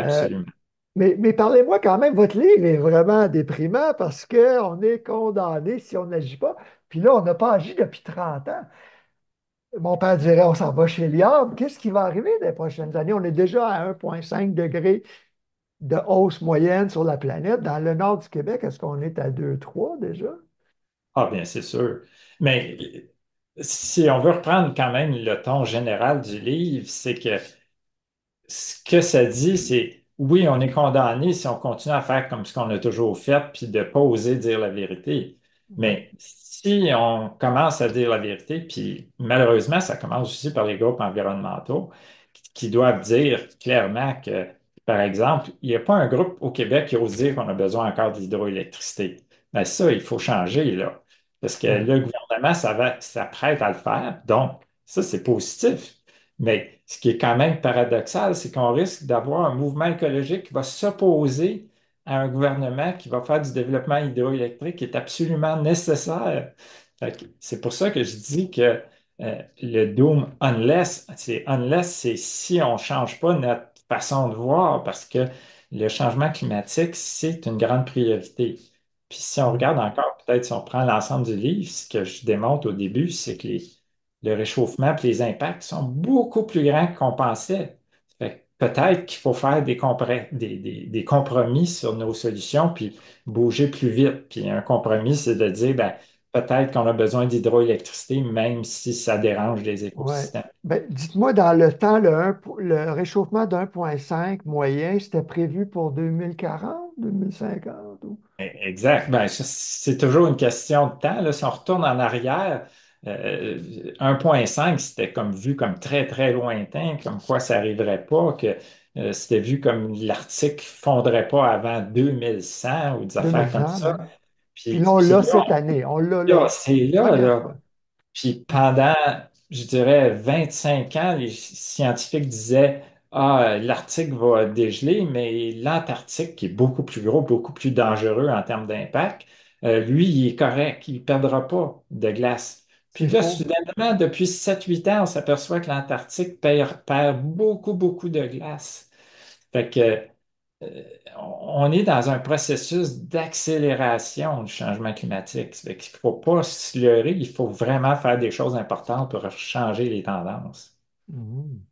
Speaker 1: Euh,
Speaker 2: absolument.
Speaker 1: mais parlez-moi quand même, votre livre est vraiment déprimant parce qu'on est condamné si on n'agit pas. Puis là, on n'a pas agi depuis 30 ans. Mon père dirait, on s'en va chez Liard. Qu'est-ce qui va arriver dans les prochaines années? On est déjà à 1,5 degré de hausse moyenne sur la planète. Dans le nord du Québec, est-ce qu'on est à 2, 3 déjà?
Speaker 2: Ah, bien, c'est sûr. Mais si on veut reprendre quand même le ton général du livre, c'est que ce que ça dit, c'est oui, on est condamné si on continue à faire comme ce qu'on a toujours fait, puis de ne pas oser dire la vérité.
Speaker 1: Ouais,
Speaker 2: Mais si on commence à dire la vérité, puis malheureusement, ça commence aussi par les groupes environnementaux qui doivent dire clairement que, par exemple, il n'y a pas un groupe au Québec qui ose dire qu'on a besoin encore d'hydroélectricité. Mais ça, il faut changer, là. Parce que
Speaker 1: ouais,
Speaker 2: le gouvernement, s'apprête à le faire. Donc, ça, c'est positif. Mais ce qui est quand même paradoxal, c'est qu'on risque d'avoir un mouvement écologique qui va s'opposer à un gouvernement qui va faire du développement hydroélectrique qui est absolument nécessaire. Fait que c'est pour ça que je dis que le doom unless, c'est si on ne change pas notre façon de voir, parce que le changement climatique, c'est une grande priorité. Puis si on
Speaker 1: Mhm.
Speaker 2: regarde encore, peut-être si on prend l'ensemble du livre, ce que je démontre au début, c'est que le réchauffement et les impacts sont beaucoup plus grands qu'on pensait. Fait que peut-être qu'il faut faire des compromis sur nos solutions puis bouger plus vite. Puis un compromis, c'est de dire, ben, peut-être qu'on a besoin d'hydroélectricité, même si ça dérange les
Speaker 1: Ouais.
Speaker 2: écosystèmes.
Speaker 1: Ben, dites-moi, dans le temps, le réchauffement d'1,5 moyen, c'était prévu pour 2040, 2050 ou...
Speaker 2: Exact. Ben, ça, c'est toujours une question de temps. Là. Si on retourne en arrière, 1,5, c'était comme vu comme très, très lointain, comme quoi ça n'arriverait pas, que c'était vu comme l'Arctique fondrait pas avant 2100 ou des affaires comme
Speaker 1: 2100,
Speaker 2: ça.
Speaker 1: ben. Puis
Speaker 2: Puis,
Speaker 1: là, on
Speaker 2: puis
Speaker 1: l'a
Speaker 2: là,
Speaker 1: cette année. On l'a
Speaker 2: là,
Speaker 1: là.
Speaker 2: c'est là,
Speaker 1: Première
Speaker 2: là.
Speaker 1: fois.
Speaker 2: Puis pendant, je dirais, 25 ans, les scientifiques disaient, ah, l'Arctique va dégeler, mais l'Antarctique, qui est beaucoup plus gros, beaucoup plus dangereux en termes d'impact, lui, il est correct, il ne perdra pas de glace. Puis
Speaker 1: C'est
Speaker 2: là,
Speaker 1: faux.
Speaker 2: soudainement, depuis 7 8 ans, on s'aperçoit que l'Antarctique perd beaucoup, beaucoup de glace. Fait que euh, on est dans un processus d'accélération du changement climatique. Il ne faut pas se leurrer, il faut vraiment faire des choses importantes pour changer les tendances.
Speaker 1: Mhm.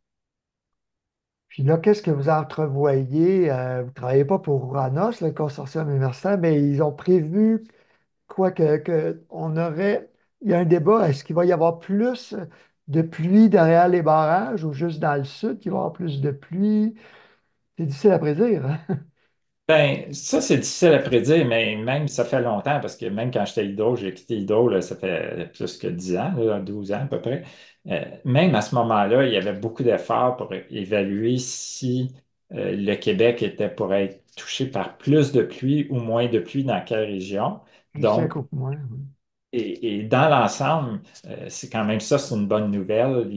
Speaker 1: Puis là, qu'est-ce que vous entrevoyez? Vous ne travaillez pas pour Uranus, le consortium universitaire, mais ils ont prévu quoi que on aurait. Il y a un débat, est-ce qu'il va y avoir plus de pluie derrière les barrages ou juste dans le sud qu'il va y avoir plus de pluie? C'est difficile à prédire, hein?
Speaker 2: Ben, ça, c'est difficile à prédire, mais même ça fait longtemps, parce que même quand j'étais à Hydro, j'ai quitté Hydro, là, ça fait plus que 10 ans, là, 12 ans à peu près. Même à ce moment-là, il y avait beaucoup d'efforts pour évaluer si le Québec était pour être touché par plus de pluie ou moins de pluie dans quelle région.
Speaker 1: Justin
Speaker 2: Donc,
Speaker 1: Coupe-moi. Oui.
Speaker 2: et dans l'ensemble, c'est quand même ça, c'est une bonne nouvelle.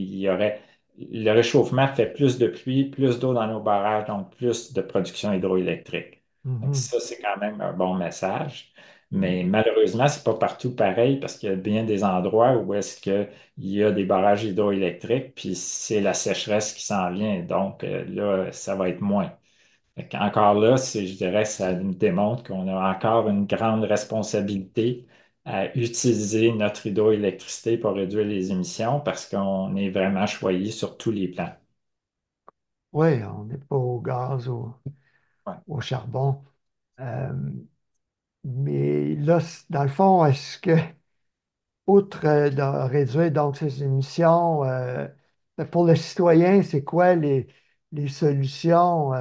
Speaker 2: Le réchauffement fait plus de pluie, plus d'eau dans nos barrages, donc plus de production hydroélectrique. Donc
Speaker 1: Mhm.
Speaker 2: ça, c'est quand même un bon message.
Speaker 1: Mhm.
Speaker 2: Mais malheureusement, c'est pas partout pareil parce qu'il y a bien des endroits où est-ce qu'il y a des barrages hydroélectriques, puis c'est la sécheresse qui s'en vient. Donc là, ça va être moins. Encore là, je dirais, ça nous démontre qu'on a encore une grande responsabilité à utiliser notre hydroélectricité pour réduire les émissions parce qu'on est vraiment choyé sur tous les plans.
Speaker 1: Oui, on n'est pas au gaz,
Speaker 2: Ouais.
Speaker 1: au charbon. Euh, mais là, dans le fond, est-ce que outre de réduire donc ces émissions, pour le citoyen, c'est quoi les solutions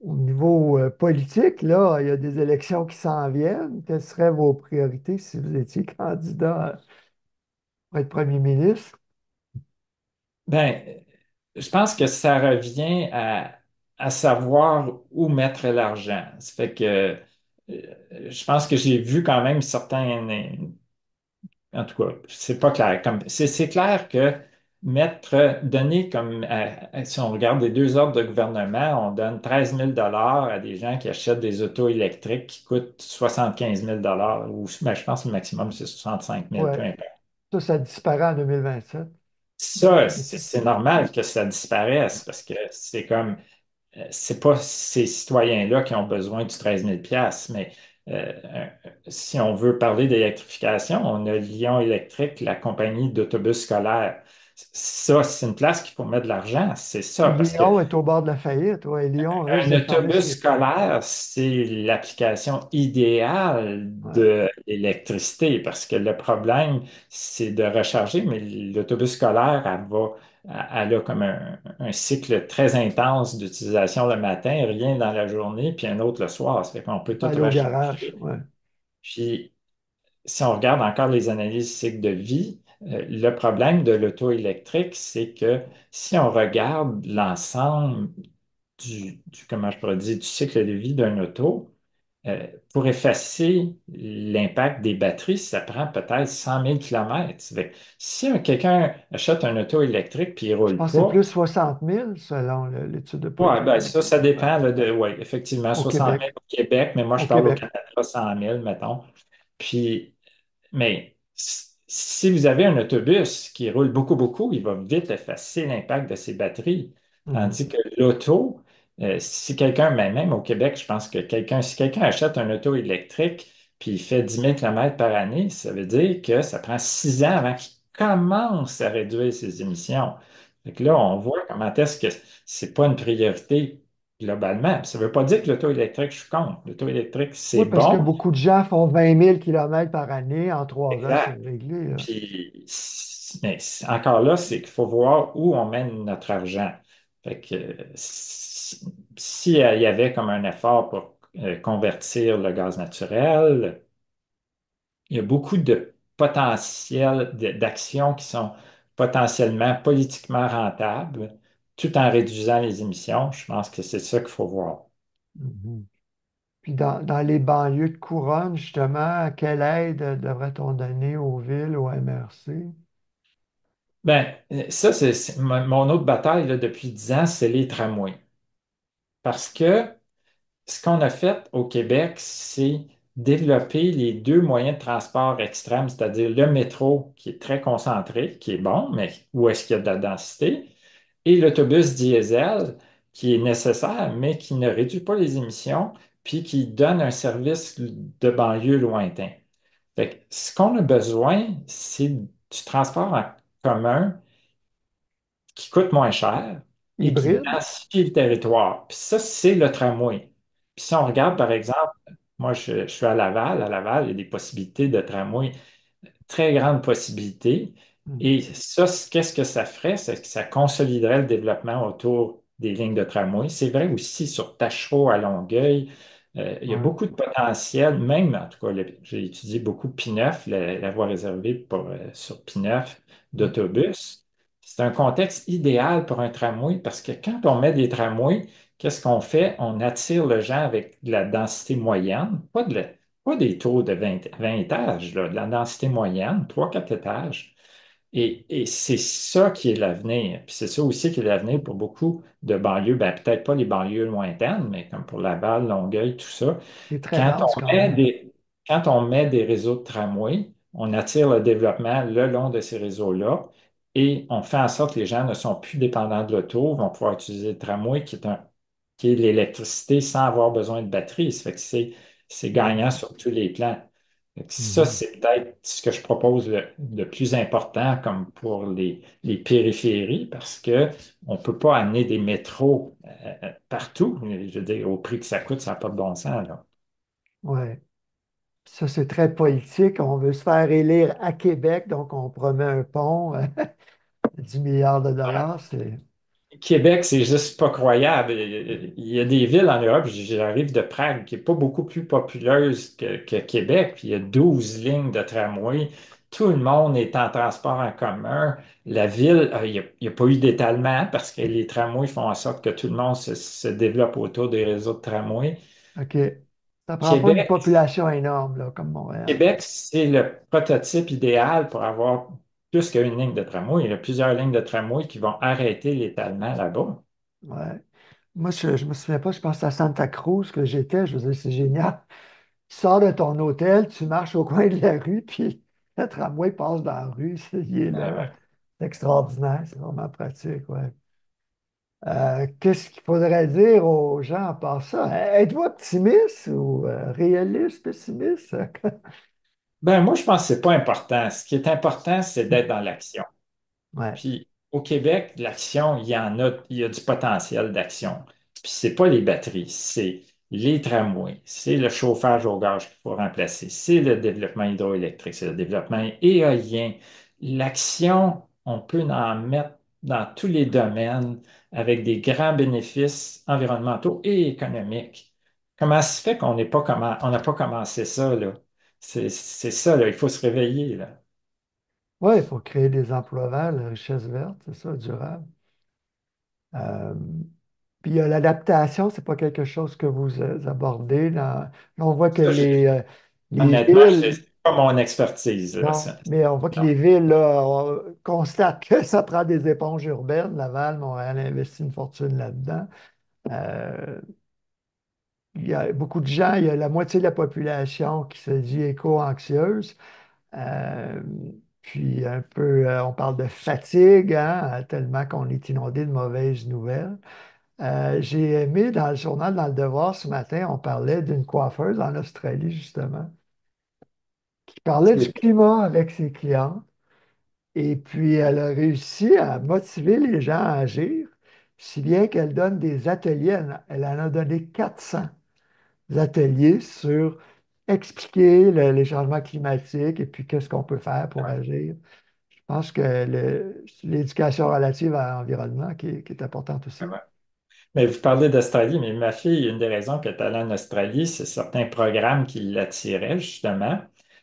Speaker 1: au niveau politique? Là, il y a des élections qui s'en viennent. Quelles seraient vos priorités si vous étiez candidat pour être premier ministre?
Speaker 2: Ben, je pense que ça revient à savoir où mettre l'argent. Ça fait que je pense que j'ai vu quand même certains. En tout cas, c'est pas clair. C'est clair que donner comme, si on regarde les deux ordres de gouvernement, on donne 13 000 $ à des gens qui achètent des autos électriques qui coûtent 75 000 $ ou ben, je pense que le maximum c'est 65 000, peu
Speaker 1: Ouais,
Speaker 2: importe.
Speaker 1: ça disparaît en 2027.
Speaker 2: Ça, c'est normal que ça disparaisse parce que c'est comme c'est pas ces citoyens-là qui ont besoin du 13 000 $, mais si on veut parler d'électrification, on a Lyon Électrique, la compagnie d'autobus scolaires. Ça, c'est une place qu'il faut mettre de l'argent, c'est ça, parce que
Speaker 1: Lyon est au bord de la faillite. Ouais, Lyon risque
Speaker 2: un
Speaker 1: de fermer
Speaker 2: autobus
Speaker 1: ses portes.
Speaker 2: scolaire, c'est l'application idéale
Speaker 1: Ouais.
Speaker 2: de l'électricité parce que le problème, c'est de recharger, mais l'autobus scolaire, elle a comme un cycle très intense d'utilisation le matin, rien dans la journée, puis un autre le soir. Ça fait qu'on peut tout
Speaker 1: Aller au garage.
Speaker 2: recharger.
Speaker 1: Ouais.
Speaker 2: Puis, si on regarde encore les analyses cycle de vie, le problème de l'auto électrique, c'est que si on regarde l'ensemble comment je pourrais dire, du cycle de vie d'un auto, pour effacer l'impact des batteries, ça prend peut-être 100 000 kilomètres. Si quelqu'un achète un auto électrique puis il
Speaker 1: Je
Speaker 2: roule
Speaker 1: pense que c'est
Speaker 2: pas,
Speaker 1: plus 60 000 selon l'étude de
Speaker 2: ouais, ben
Speaker 1: politique.
Speaker 2: ça
Speaker 1: Ouais.
Speaker 2: dépend oui, effectivement,
Speaker 1: Au
Speaker 2: 60 000
Speaker 1: Québec.
Speaker 2: au Québec, mais moi je
Speaker 1: Au
Speaker 2: parle au
Speaker 1: Québec.
Speaker 2: Canada, 100 000 mettons. Puis mais si vous avez un autobus qui roule beaucoup, beaucoup, il va vite effacer l'impact de ses batteries.
Speaker 1: Mhm.
Speaker 2: Tandis que l'auto, si quelqu'un, mais même au Québec, je pense que si quelqu'un achète un auto électrique puis il fait 10 000 kilomètres par année, ça veut dire que ça prend 6 ans avant qu'il commence à réduire ses émissions. Fait que là, on voit comment est-ce que c'est pas une priorité globalement. Puis ça ne veut pas dire que l'auto électrique, je suis contre. L'auto électrique, c'est
Speaker 1: Oui, parce que
Speaker 2: bon,
Speaker 1: beaucoup de gens font 20 000 kilomètres par année. En 3 ans, c'est
Speaker 2: exact.
Speaker 1: réglé, là.
Speaker 2: Puis, mais encore là, c'est qu'il faut voir où on mène notre argent. Fait que s'il y avait comme un effort pour convertir le gaz naturel, il y a beaucoup de potentiel d'actions qui sont potentiellement politiquement rentables, tout en réduisant les émissions. Je pense que c'est ça qu'il faut voir.
Speaker 1: Mhm. Puis dans les banlieues de couronne, justement, quelle aide devrait-on donner aux villes, aux MRC?
Speaker 2: Ben, ça, c'est mon autre bataille là, depuis 10 ans, c'est les tramways. Parce que ce qu'on a fait au Québec, c'est développer les deux moyens de transport extrêmes, c'est-à-dire le métro qui est très concentré, qui est bon, mais où est-ce qu'il y a de la densité, et l'autobus diesel qui est nécessaire, mais qui ne réduit pas les émissions, puis qui donne un service de banlieue lointain. Fait que ce qu'on a besoin, c'est du transport en commun qui coûte moins cher et qui
Speaker 1: Hybride?
Speaker 2: densifie le territoire. Puis ça, c'est le tramway. Puis si on regarde, par exemple, moi, je suis à Laval. À Laval, il y a des possibilités de tramway, très grande possibilité.
Speaker 1: Mhm.
Speaker 2: Et ça, qu'est-ce que ça ferait? C'est que ça consoliderait le développement autour des lignes de tramway. C'est vrai aussi sur Tachereau à Longueuil. Il y a
Speaker 1: Ouais,
Speaker 2: beaucoup de potentiel, même, en tout cas, j'ai étudié beaucoup P9, la voie réservée sur P9
Speaker 1: ouais.
Speaker 2: d'autobus. C'est un contexte idéal pour un tramway parce que quand on met des tramways, qu'est-ce qu'on fait? On attire le gens avec de la densité moyenne, pas des tours de 20 étages, là, de la densité moyenne, 3 4 étages. Et c'est ça qui est l'avenir. Puis c'est ça aussi qui est l'avenir pour beaucoup de banlieues, ben, peut-être pas les banlieues lointaines, mais comme pour Laval, Longueuil, tout ça.
Speaker 1: C'est très
Speaker 2: Quand
Speaker 1: dense
Speaker 2: on
Speaker 1: quand
Speaker 2: met
Speaker 1: même.
Speaker 2: quand on met des réseaux de tramway, on attire le développement le long de ces réseaux-là et on fait en sorte que les gens ne sont plus dépendants de l'auto, vont pouvoir utiliser le tramway qui est l'électricité sans avoir besoin de batterie. Ça fait que c'est
Speaker 1: Ouais.
Speaker 2: gagnant sur tous les plans. Fait que ça,
Speaker 1: Mhm.
Speaker 2: c'est peut-être ce que je propose de plus important comme pour les périphéries parce que on ne peut pas amener des métros partout. Je veux dire, au prix que ça coûte, ça n'a pas de bon sens, là.
Speaker 1: Ouais. Ça, c'est très politique. On veut se faire élire à Québec, donc on promet un pont, 10 milliards de dollars. C'est
Speaker 2: Québec, c'est juste pas croyable. Il y a des villes en Europe, j'arrive de Prague, qui est pas beaucoup plus populeuse que Québec, puis il y a 12 lignes de tramway. Tout le monde est en transport en commun. La ville, il y a pas eu d'étalement parce que les tramways font en sorte que tout le monde se développe autour des réseaux de tramway.
Speaker 1: OK. Ça prend pas une
Speaker 2: Québec,
Speaker 1: population énorme, là, comme Montréal.
Speaker 2: Québec, c'est le prototype idéal pour avoir plus qu'une ligne de tramway. Il y a plusieurs lignes de tramway qui vont arrêter l'étalement là-bas.
Speaker 1: Ouais. Moi, je me souviens pas, je pense à Santa Cruz que j'étais. Je veux dire, c'est génial. Tu sors de ton hôtel, tu marches au coin de la rue, puis le tramway passe dans la rue. Il est
Speaker 2: Ah
Speaker 1: là.
Speaker 2: ouais.
Speaker 1: C'est extraordinaire. C'est vraiment pratique, ouais. Qu'est-ce qu'il faudrait dire aux gens à part ça? Êtes-vous optimiste ou réaliste, pessimiste?
Speaker 2: Ben, moi, je pense que c'est pas important. Ce qui est important, c'est d'être dans l'action.
Speaker 1: Ouais,
Speaker 2: Puis au Québec, l'action, il y a du potentiel d'action. Puis c'est pas les batteries, c'est les tramways, c'est le chauffage au gaz qu'il faut remplacer, c'est le développement hydroélectrique, c'est le développement éolien. L'action, on peut en mettre dans tous les domaines avec des grands bénéfices environnementaux et économiques. Comment ça se fait on n'a pas commencé ça, là? C'est ça, là, il faut se réveiller, là.
Speaker 1: ouais, il faut créer des emplois verts, la richesse verte, c'est ça, durable. Euh, Puis l'adaptation, c'est pas quelque chose que vous abordez. Là, on voit que
Speaker 2: Ça,
Speaker 1: les
Speaker 2: honnêtement,
Speaker 1: villes,
Speaker 2: c'est pas mon expertise, là,
Speaker 1: non,
Speaker 2: ça.
Speaker 1: mais on voit que les villes là, constatent que ça prend des éponges urbaines. Laval, Montréal investit une fortune là-dedans. Euh, il y a beaucoup de gens, il y a la moitié de la population qui se dit éco-anxieuse. Euh, Puis un peu, on parle de fatigue, hein, tellement qu'on est inondé de mauvaises nouvelles. J'ai aimé dans le journal, dans le Devoir ce matin, on parlait d'une coiffeuse en Australie, justement, qui parlait du climat avec ses clients. Et puis, elle a réussi à motiver les gens à agir, si bien qu'elle donne des ateliers. Elle en a donné 400 ateliers sur expliquer les changements climatiques et puis qu'est-ce qu'on peut faire pour agir. Je pense que l'éducation relative à l'environnement qui est importante aussi.
Speaker 2: Mais vous parlez d'Australie, mais ma fille, une des raisons qu'elle est allée en Australie, c'est certains programmes qui l'attiraient, justement,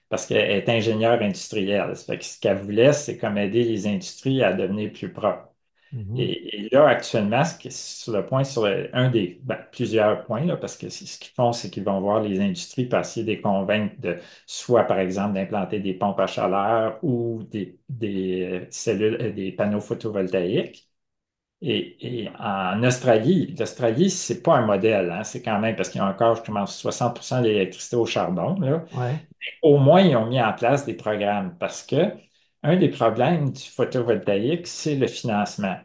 Speaker 2: parce qu'elle est ingénieure industrielle. Ça fait que ce qu'elle voulait, c'est comme aider les industries à devenir plus propres.
Speaker 1: Mhm.
Speaker 2: Et là, actuellement, sur le point, un des plusieurs points, là, parce que ce qu'ils font, c'est qu'ils vont voir les industries pour essayer de les convaincre de soit, par exemple, d'implanter des pompes à chaleur ou des cellules, des panneaux photovoltaïques. Et en Australie, l'Australie, c'est pas un modèle, hein, c'est quand même, parce qu'il y a encore, je commence, 60% de l'électricité au charbon, là.
Speaker 1: Ouais,
Speaker 2: Au moins, ils ont mis en place des programmes parce que un des problèmes du photovoltaïque, c'est le financement.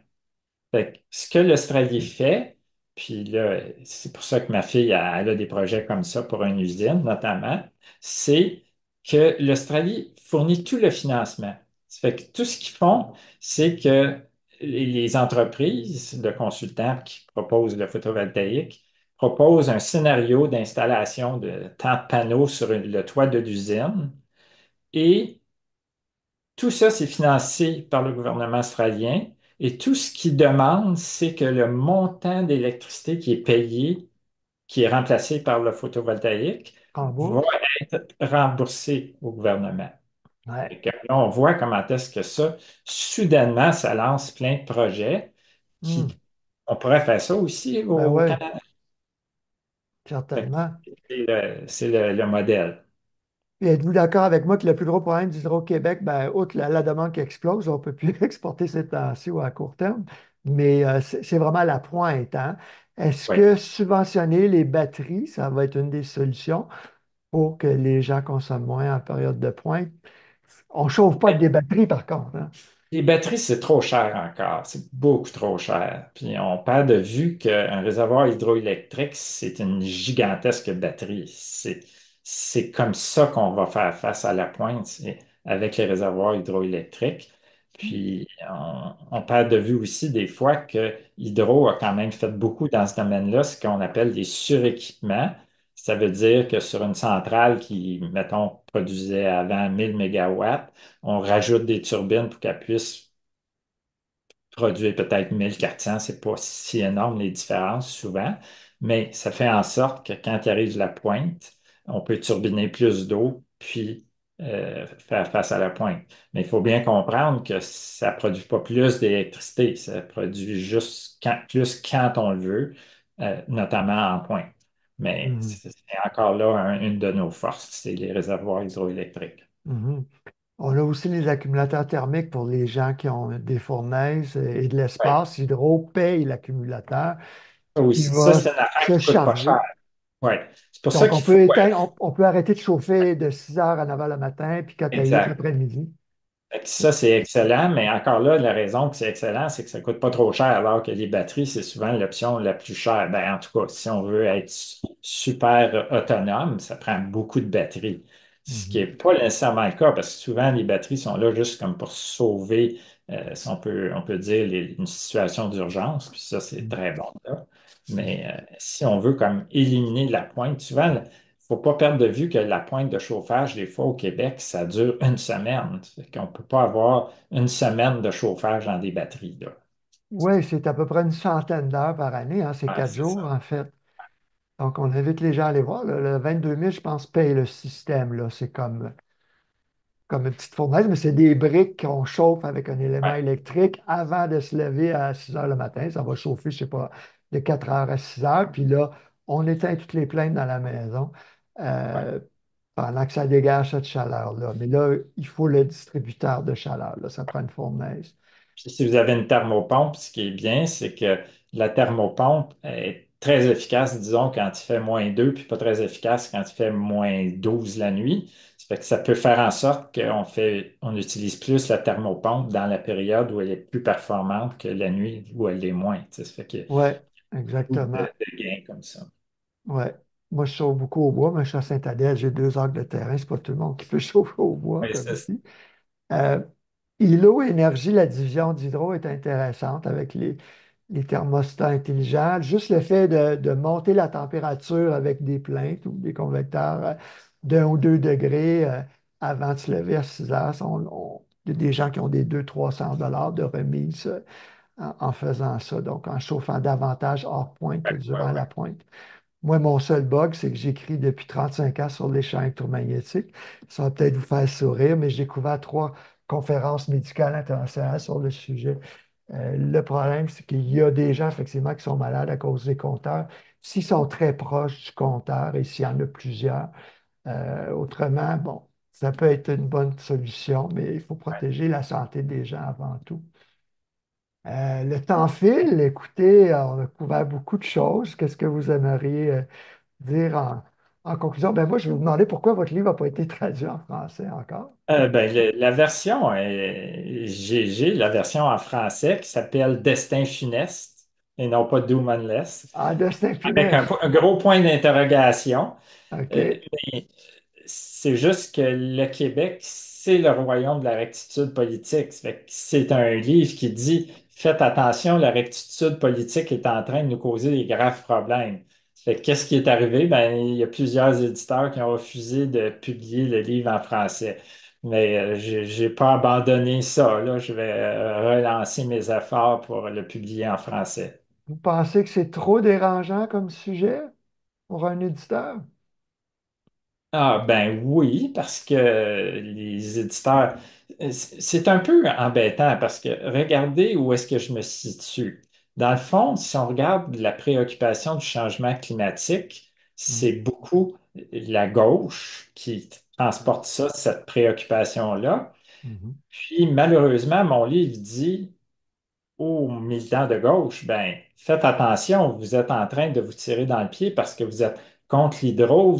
Speaker 2: Fait que ce que l'Australie fait, puis là, c'est pour ça que ma fille, elle a des projets comme ça pour une usine, notamment, c'est que l'Australie fournit tout le financement. Ça fait que tout ce qu'ils font, c'est que les entreprises de consultants qui proposent le photovoltaïque proposent un scénario d'installation de tant de panneaux sur le toit de l'usine et tout ça, c'est financé par le gouvernement australien et tout ce qu'ils demandent, c'est que le montant d'électricité qui est payé, qui est remplacé par le photovoltaïque, va
Speaker 1: rembourse.
Speaker 2: être remboursé au gouvernement.
Speaker 1: Ouais.
Speaker 2: Et que là, on voit comment est-ce que ça, soudainement, ça lance plein de projets
Speaker 1: Hmm.
Speaker 2: qui, on pourrait faire ça aussi
Speaker 1: Ben
Speaker 2: au
Speaker 1: oui,
Speaker 2: Canada. Fait que
Speaker 1: certainement.
Speaker 2: c'est le modèle.
Speaker 1: Et êtes-vous d'accord avec moi que le plus gros problème d'Hydro-Québec, ben, outre la demande qui explose, on ne peut plus exporter ces temps-ci ou à court terme, mais c'est vraiment la pointe, hein? Est-ce
Speaker 2: Oui.
Speaker 1: que subventionner les batteries, ça va être une des solutions pour que les gens consomment moins en période de pointe? On ne chauffe pas avec des batteries, par contre, hein?
Speaker 2: Les batteries, c'est trop cher encore. C'est beaucoup trop cher. Puis on perd de vue qu'un réservoir hydroélectrique, c'est une gigantesque batterie. C'est comme ça qu'on va faire face à la pointe, c'est avec les réservoirs hydroélectriques. Puis on perd de vue aussi des fois que Hydro a quand même fait beaucoup dans ce domaine-là, ce qu'on appelle des suréquipements. Ça veut dire que sur une centrale qui, mettons, produisait avant 1000 mégawatts, on rajoute des turbines pour qu'elles puissent produire peut-être 1400. C'est pas si énorme les différences souvent, mais ça fait en sorte que quand il arrive la pointe, on peut turbiner plus d'eau puis faire face à la pointe. Mais il faut bien comprendre que ça ne produit pas plus d'électricité, ça produit juste plus quand on le veut, notamment en pointe. Mais
Speaker 1: Mhm,
Speaker 2: c'est encore là une de nos forces, c'est les réservoirs hydroélectriques.
Speaker 1: mhm. On a aussi les accumulateurs thermiques pour les gens qui ont des fournaises et de
Speaker 2: Oui,
Speaker 1: l'espace. Hydro paye l'accumulateur
Speaker 2: oui,
Speaker 1: qui
Speaker 2: ça,
Speaker 1: va
Speaker 2: c'est une affaire
Speaker 1: se
Speaker 2: qui ne coûte pas cher.
Speaker 1: charger.
Speaker 2: Oui, c'est pour ça
Speaker 1: Donc,
Speaker 2: qu'il faut.
Speaker 1: on peut arrêter de chauffer de 6 heures à 9 heures le matin, puis 4 à 8
Speaker 2: Exact.
Speaker 1: l'après-midi.
Speaker 2: Fait que ça, c'est excellent, mais encore là, la raison que c'est excellent, c'est que ça ne coûte pas trop cher, alors que les batteries, c'est souvent l'option la plus chère. Ben, en tout cas, si on veut être super autonome, ça prend beaucoup de batteries. Ce qui
Speaker 1: Mhm,
Speaker 2: n'est pas nécessairement le cas, parce que souvent, les batteries sont là juste comme pour sauver, si on peut dire, une situation d'urgence, puis ça, c'est
Speaker 1: mhm,
Speaker 2: très bon, là.
Speaker 1: mhm.
Speaker 2: Mais si on veut comme éliminer la pointe, souvent, faut pas perdre de vue que la pointe de chauffage, des fois au Québec, ça dure une semaine. On ne peut pas avoir une semaine de chauffage dans des batteries, là.
Speaker 1: Oui, c'est à peu près une centaine d'heures par année, hein, c'est
Speaker 2: Ouais,
Speaker 1: 4
Speaker 2: c'est
Speaker 1: jours
Speaker 2: ça.
Speaker 1: en fait. Donc, on invite les gens à aller voir. Le 22 000, je pense, paye le système, là. C'est comme une petite fournaise, mais c'est des briques qu'on chauffe avec un élément
Speaker 2: Ouais.
Speaker 1: électrique avant de se lever à 6 heures le matin. Ça va chauffer, je sais pas, de 4 heures à 6 heures. Puis là, on éteint toutes les plaintes dans la maison
Speaker 2: Ouais.
Speaker 1: euh, pendant que ça dégage cette chaleur-là. Mais là, il faut le distributeur de chaleur. Là. Ça prend une fournaise.
Speaker 2: Puis si vous avez une thermopompe, ce qui est bien, c'est que la thermopompe est très efficace, disons, quand il fait -2, puis pas très efficace quand il fait -12 la nuit. Ça fait que ça peut faire en sorte on utilise plus la thermopompe dans la période où elle est plus performante que la nuit où elle est moins. Tu sais, ça fait qu'il y a
Speaker 1: Oui,
Speaker 2: beaucoup
Speaker 1: exactement.
Speaker 2: de gains comme ça.
Speaker 1: Ouais. Moi, je chauffe beaucoup au bois, mais je suis à Saint-Adèle, j'ai 2 acres de terrain. C'est pas tout le monde qui peut chauffer au bois
Speaker 2: Oui,
Speaker 1: comme ici. Euh, Îlot Énergie, la division d'Hydro est intéressante avec les thermostats intelligents. Juste le fait de monter la température avec des plaintes ou des convecteurs d'1 ou 2 degrés avant de se lever à 6 heures. Il y a des gens qui ont des 200-300 $ de remise en faisant ça, donc en chauffant davantage hors pointe que
Speaker 2: ouais,
Speaker 1: durant
Speaker 2: ouais.
Speaker 1: la pointe. Moi, mon seul bug, c'est que j'écris depuis 35 ans sur les champs électromagnétiques. Ça va peut-être vous faire sourire, mais j'ai couvert 3 conférences médicales internationales sur le sujet. Le problème, c'est qu'il y a des gens, effectivement, qui sont malades à cause des compteurs. S'ils sont très proches du compteur, et s'il y en a plusieurs, autrement, bon, ça peut être une bonne solution, mais il faut protéger la santé des gens avant tout. Le temps file. Écoutez, on a couvert beaucoup de choses. Qu'est-ce que vous aimeriez dire en conclusion? Ben moi, je vais vous demander pourquoi votre livre n'a pas été traduit en français encore.
Speaker 2: La version, j'ai la version en français qui s'appelle Destin funeste et non pas Doom Unless,
Speaker 1: Ah, Destin
Speaker 2: avec
Speaker 1: funeste.
Speaker 2: un gros point d'interrogation. Euh,
Speaker 1: OK.
Speaker 2: mais c'est juste que le Québec, c'est le royaume de la rectitude politique. Ça fait que c'est un livre qui dit faites attention, la rectitude politique est en train de nous causer des graves problèmes. Ça fait que qu'est-ce qui est arrivé? Ben, il y a plusieurs éditeurs qui ont refusé de publier le livre en français. Mais j'ai pas abandonné ça. Là, je vais relancer mes efforts pour le publier en français.
Speaker 1: Vous pensez que c'est trop dérangeant comme sujet pour un éditeur?
Speaker 2: Ah ben oui, parce que les éditeurs, c'est un peu embêtant parce que regardez où est-ce que je me situe. Dans le fond, si on regarde la préoccupation du changement climatique,
Speaker 1: Mhm.
Speaker 2: c'est beaucoup la gauche qui transporte ça, cette préoccupation-là.
Speaker 1: Mhm.
Speaker 2: Puis malheureusement, mon livre dit aux militants de gauche, ben, faites attention, vous êtes en train de vous tirer dans le pied parce que vous êtes contre l'hydro,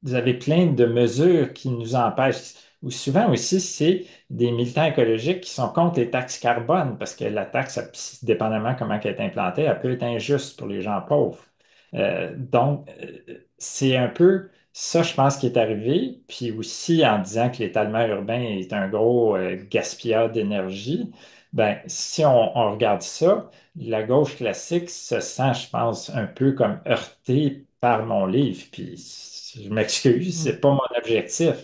Speaker 2: vous avez plein de mesures qui nous empêchent. Ou souvent aussi, c'est des militants écologiques qui sont contre les taxes carbone parce que la taxe, dépendamment comment elle est implantée, elle peut être injuste pour les gens pauvres. C'est un peu ça, je pense, qui est arrivé. Puis aussi en disant que l'étalement urbain est un gros gaspilleur d'énergie. Ben, si on regarde ça, la gauche classique se sent, je pense, un peu comme heurtée par mon livre. Puis je m'excuse,
Speaker 1: Mhm.
Speaker 2: c'est pas mon objectif.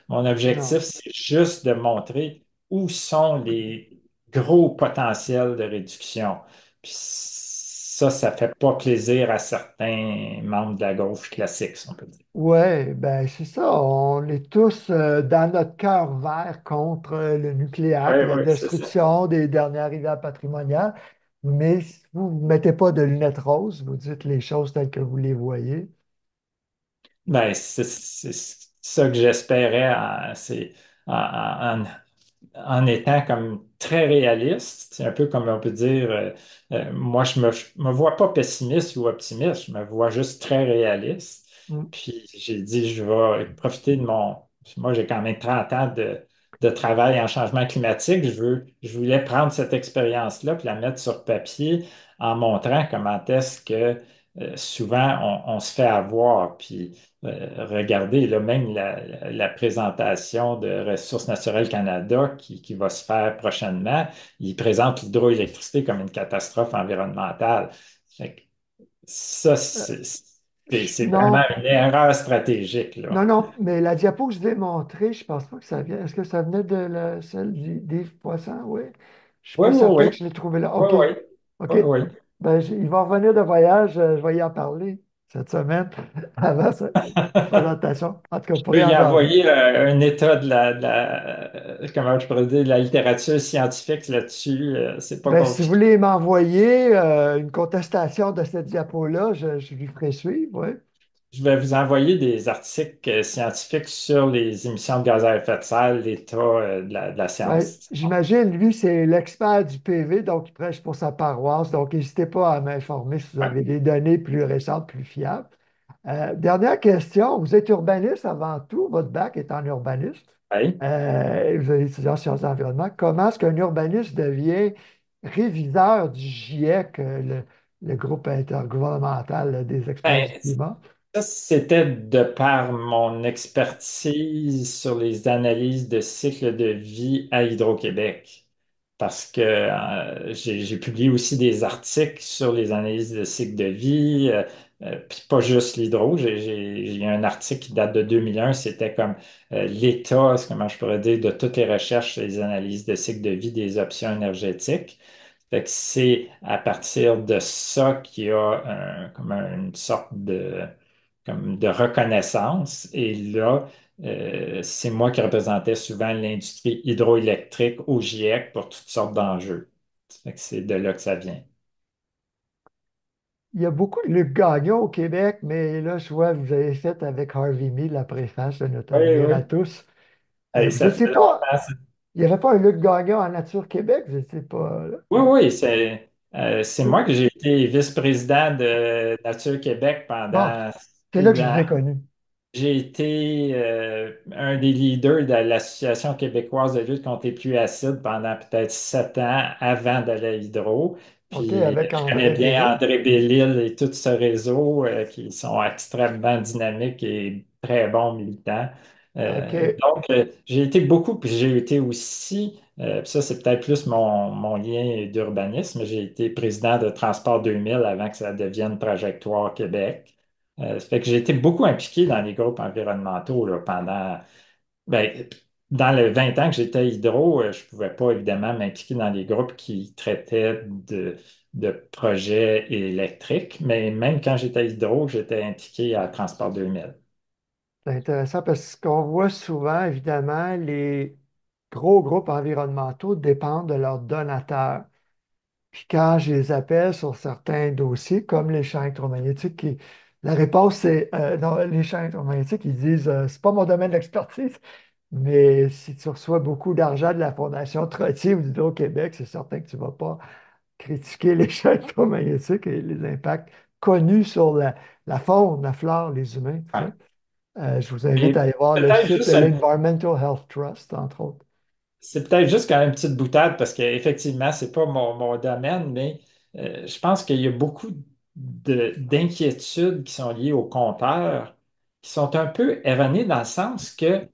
Speaker 2: Mon objectif,
Speaker 1: Non.
Speaker 2: c'est juste de montrer où sont les gros potentiels de réduction. Puis ça fait pas plaisir à certains membres de la gauche classique, si on peut dire.
Speaker 1: Ouais, ben c'est ça. On est tous dans notre cœur vert contre le nucléaire
Speaker 2: Oui,
Speaker 1: puis la
Speaker 2: oui, c'est ça.
Speaker 1: destruction des dernières rivières patrimoniales. Mais vous ne mettez pas de lunettes roses, vous dites les choses telles que vous les voyez.
Speaker 2: Ben, c'est ça que j'espérais, c'est en, en étant comme très réaliste. C'est un peu comme on peut dire, moi, je me vois pas pessimiste ou optimiste, je me vois juste très réaliste.
Speaker 1: Mm.
Speaker 2: Puis j'ai dit, je vais profiter de moi, j'ai quand même 30 ans de travail en changement climatique. Je voulais prendre cette expérience-là puis la mettre sur papier en montrant comment est-ce que souvent on se fait avoir. Puis regardez, là, même la présentation de Ressources naturelles Canada qui va se faire prochainement, il présente l'hydroélectricité comme une catastrophe environnementale. Fait que ça,
Speaker 1: Euh,
Speaker 2: c'est vraiment
Speaker 1: non,
Speaker 2: une erreur stratégique, là.
Speaker 1: non, non, mais la diapo que je vous ai montrée, je pense pas que ça vient. Est-ce que ça venait de celle d'Yves Poisson? Oui. Je suis
Speaker 2: Oui,
Speaker 1: pas
Speaker 2: oui,
Speaker 1: certain
Speaker 2: oui.
Speaker 1: que je l'ai trouvé là.
Speaker 2: Oui,
Speaker 1: OK.
Speaker 2: oui.
Speaker 1: OK.
Speaker 2: Oui, oui.
Speaker 1: Ben, il va revenir de voyage, je vais y en parler. cette semaine avant cette présentation. En tout cas,
Speaker 2: Je
Speaker 1: pour
Speaker 2: peux
Speaker 1: y en
Speaker 2: y
Speaker 1: jaser.
Speaker 2: envoyer un état comment je pourrais dire, de la littérature scientifique là-dessus. C'est pas
Speaker 1: Ben, si vous
Speaker 2: compliqué.
Speaker 1: voulez m'envoyer une contestation de cette diapo-là, je lui ferai suivre, oui.
Speaker 2: Je vais vous envoyer des articles scientifiques sur les émissions de gaz à effet de serre, l'état de la
Speaker 1: Ben,
Speaker 2: science.
Speaker 1: j'imagine, lui, c'est l'expert du PV, donc il prêche pour sa paroisse. Donc, n'hésitez pas à m'informer si vous
Speaker 2: Ouais.
Speaker 1: avez des données plus récentes, plus fiables. Dernière question, vous êtes urbaniste avant tout, votre bac est en urbanisme.
Speaker 2: Oui.
Speaker 1: Vous avez étudié en sciences de l'environnement. Comment est-ce qu'un urbaniste devient réviseur du GIEC, le groupe intergouvernemental des experts
Speaker 2: Ben,
Speaker 1: du climat?
Speaker 2: ça, c'était de par mon expertise sur les analyses de cycle de vie à Hydro-Québec. Parce que j'ai publié aussi des articles sur les analyses de cycle de vie, puis pas juste l'hydro. J'ai un article qui date de 2001, c'était comme l'état, comment je pourrais dire, de toutes les recherches sur les analyses de cycle de vie des options énergétiques. Fait que c'est à partir de ça qu'il y a comme une sorte comme de reconnaissance. Et là, c'est moi qui représentais souvent l'industrie hydroélectrique au GIEC pour toutes sortes d'enjeux. Fait que c'est de là que ça vient.
Speaker 1: Il y a beaucoup de Luc Gagnon au Québec, mais là, je vois que vous avez fait avec Harvey Mead la préface de Notre
Speaker 2: Oui,
Speaker 1: avenir
Speaker 2: oui.
Speaker 1: à tous.
Speaker 2: Hey,
Speaker 1: Vous
Speaker 2: ça
Speaker 1: n'étiez
Speaker 2: fait
Speaker 1: pas,
Speaker 2: longtemps.
Speaker 1: il n'y avait pas un Luc Gagnon à Nature Québec, vous n'étiez pas là.
Speaker 2: Oui, oui, c'est moi que j'ai été vice-président de Nature Québec
Speaker 1: Bon,
Speaker 2: pendant
Speaker 1: c'est là que
Speaker 2: 6
Speaker 1: je vous
Speaker 2: ans.
Speaker 1: ai connu.
Speaker 2: J'ai été un des leaders de l'Association québécoise de lutte contre les pluies acides pendant peut-être 7 ans avant d'aller à Hydro.
Speaker 1: OK,
Speaker 2: Puis
Speaker 1: avec
Speaker 2: je connais
Speaker 1: André
Speaker 2: bien
Speaker 1: Bellil.
Speaker 2: André Bellil et tout ce réseau qui sont extrêmement dynamiques et très bons militants.
Speaker 1: OK.
Speaker 2: J'ai été beaucoup, puis j'ai été aussi, puis ça c'est peut-être plus mon lien d'urbanisme, j'ai été président de Transport 2000 avant que ça devienne Trajectoire Québec. Ça fait que j'ai été beaucoup impliqué dans les groupes environnementaux là, ben, dans les 20 ans que j'étais à Hydro, je ne pouvais pas évidemment m'impliquer dans les groupes qui traitaient de projets électriques, mais même quand j'étais à Hydro, j'étais impliqué à Transport 2000.
Speaker 1: C'est intéressant parce qu'on voit souvent, évidemment, les gros groupes environnementaux dépendent de leurs donateurs. Puis quand je les appelle sur certains dossiers, comme les champs électromagnétiques, la réponse c'est non, les champs électromagnétiques, ils disent c'est pas mon domaine d'expertise, mais si tu reçois beaucoup d'argent de la Fondation Trottier ou d'Hydro-Québec, c'est certain que tu ne vas pas critiquer les champs électromagnétiques et les impacts connus sur la faune, la flore, les humains, tout ça.
Speaker 2: Ouais.
Speaker 1: Je vous invite
Speaker 2: Et
Speaker 1: à aller voir le
Speaker 2: peut-être
Speaker 1: site de
Speaker 2: juste
Speaker 1: l'Environmental Health Trust, entre autres.
Speaker 2: c'est peut-être juste quand même une petite boutade parce qu'effectivement, c'est pas mon domaine, mais je pense qu'il y a beaucoup d'inquiétudes qui sont liées aux compteurs qui sont un peu erronées dans le sens que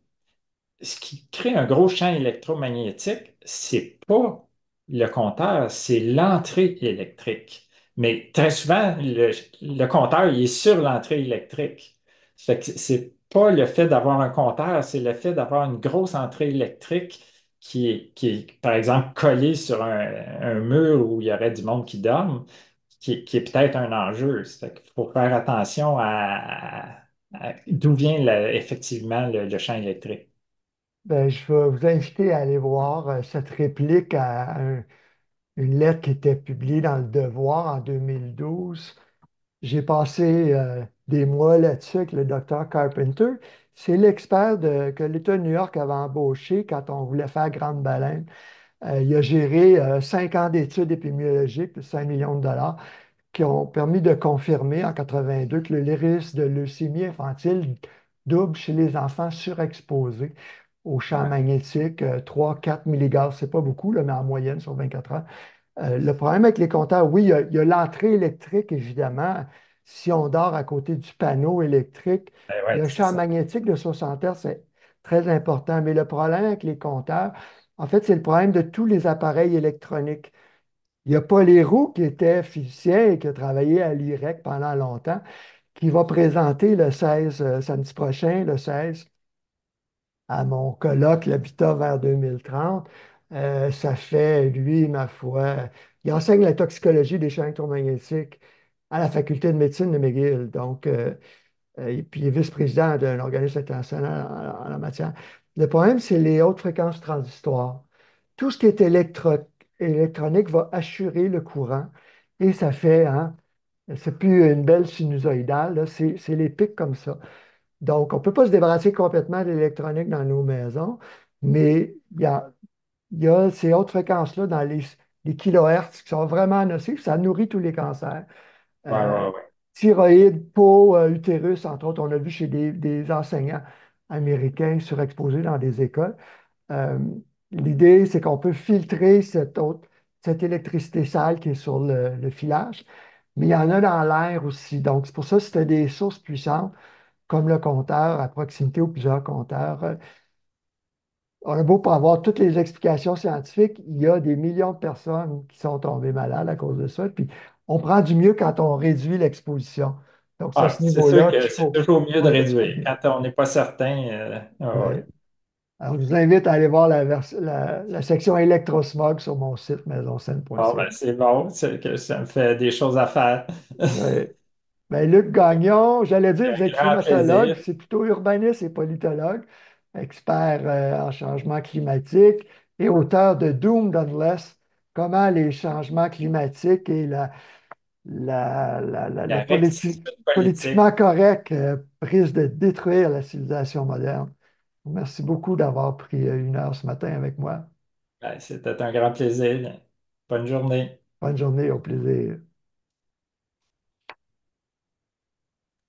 Speaker 2: ce qui crée un gros champ électromagnétique, c'est pas le compteur, c'est l'entrée électrique. Mais très souvent, le compteur, il est sur l'entrée électrique. Fait que c'est pas le fait d'avoir un compteur, c'est le fait d'avoir une grosse entrée électrique qui est, par exemple, collée sur un mur où il y aurait du monde qui dorme, qui est peut-être un enjeu. Fait qu'il faut faire attention à d'où vient effectivement le champ électrique.
Speaker 1: Ben, je vais vous inviter à aller voir cette réplique à une lettre qui était publiée dans Le Devoir en 2012. J'ai passé des mois là-dessus avec le docteur Carpenter. C'est l'expert que l'État de New York avait embauché quand on voulait faire Grande Baleine. Il a géré 5 ans d'études épidémiologiques, plus 5 millions de dollars, qui ont permis de confirmer en 82 que le risque de leucémie infantile double chez les enfants surexposés au champ
Speaker 2: Ouais.
Speaker 1: magnétique, 3-4 milligauss. C'est pas beaucoup, là, mais en moyenne sur 24 heures. Le problème avec les compteurs, oui, il y a l'entrée électrique, évidemment. Si on dort à côté du panneau électrique,
Speaker 2: Ben ouais,
Speaker 1: le
Speaker 2: c'est
Speaker 1: champ
Speaker 2: ça.
Speaker 1: magnétique de 60 Hz, c'est très important. Mais le problème avec les compteurs, en fait, c'est le problème de tous les appareils électroniques. Il y a Paul Héroux, qui était physicien et qui a travaillé à l'IREC pendant longtemps, qui va présenter le 16, samedi prochain, le 16, à mon colloque, l'Habitat vers 2030. Ça fait, lui, ma foi, il enseigne la toxicologie des champs électromagnétiques. à la faculté de médecine de McGill. Donc, et puis il est vice-président d'un organisme international en la matière. Le problème, c'est les hautes fréquences transitoires. Tout ce qui est électronique va assurer le courant et ça fait, hein, c'est plus une belle sinusoïdale, là, c'est les pics comme ça. Donc, on ne peut pas se débarrasser complètement de l'électronique dans nos maisons, mais il y a ces hautes fréquences-là dans les kilohertz qui sont vraiment nocifs. Ça nourrit tous les cancers.
Speaker 2: Ouais,
Speaker 1: Euh,
Speaker 2: ouais, ouais.
Speaker 1: Thyroïde, peau, utérus, entre autres, on a vu chez des enseignants américains surexposés dans des écoles. Euh, L'idée, c'est qu'on peut filtrer cette électricité sale qui est sur le filage, mais il y en a dans l'air aussi. Donc, c'est pour ça que c'était des sources puissantes, comme le compteur à proximité ou plusieurs compteurs. On a beau pas avoir toutes les explications scientifiques, il y a des millions de personnes qui sont tombées malades à cause de ça. Puis on prend du mieux quand on réduit l'exposition. Donc, c'est à
Speaker 2: Ah,
Speaker 1: ce
Speaker 2: c'est sûr
Speaker 1: niveau-là
Speaker 2: que
Speaker 1: qu'il
Speaker 2: c'est
Speaker 1: faut.
Speaker 2: toujours mieux de
Speaker 1: Oui,
Speaker 2: réduire. Quand on n'est pas certain, ouais.
Speaker 1: oui. Alors, je vous invite à aller voir la section électrosmog sur mon site
Speaker 2: Ah,
Speaker 1: maisonscène.ca.
Speaker 2: ben, c'est bon, c'est que ça me fait des choses à faire.
Speaker 1: Oui. Ben, Luc Gagnon, j'allais dire, vous êtes
Speaker 2: Un grand
Speaker 1: climatologue,
Speaker 2: plaisir.
Speaker 1: c'est plutôt urbaniste et politologue, expert en changement climatique et auteur de Doomed Unless, comment les changements climatiques et le
Speaker 2: La rectitude politique,
Speaker 1: politiquement correct risquent de détruire la civilisation moderne. Merci beaucoup d'avoir pris une heure ce matin avec moi.
Speaker 2: ben, c'était un grand plaisir. Bonne journée.
Speaker 1: Bonne journée, au plaisir.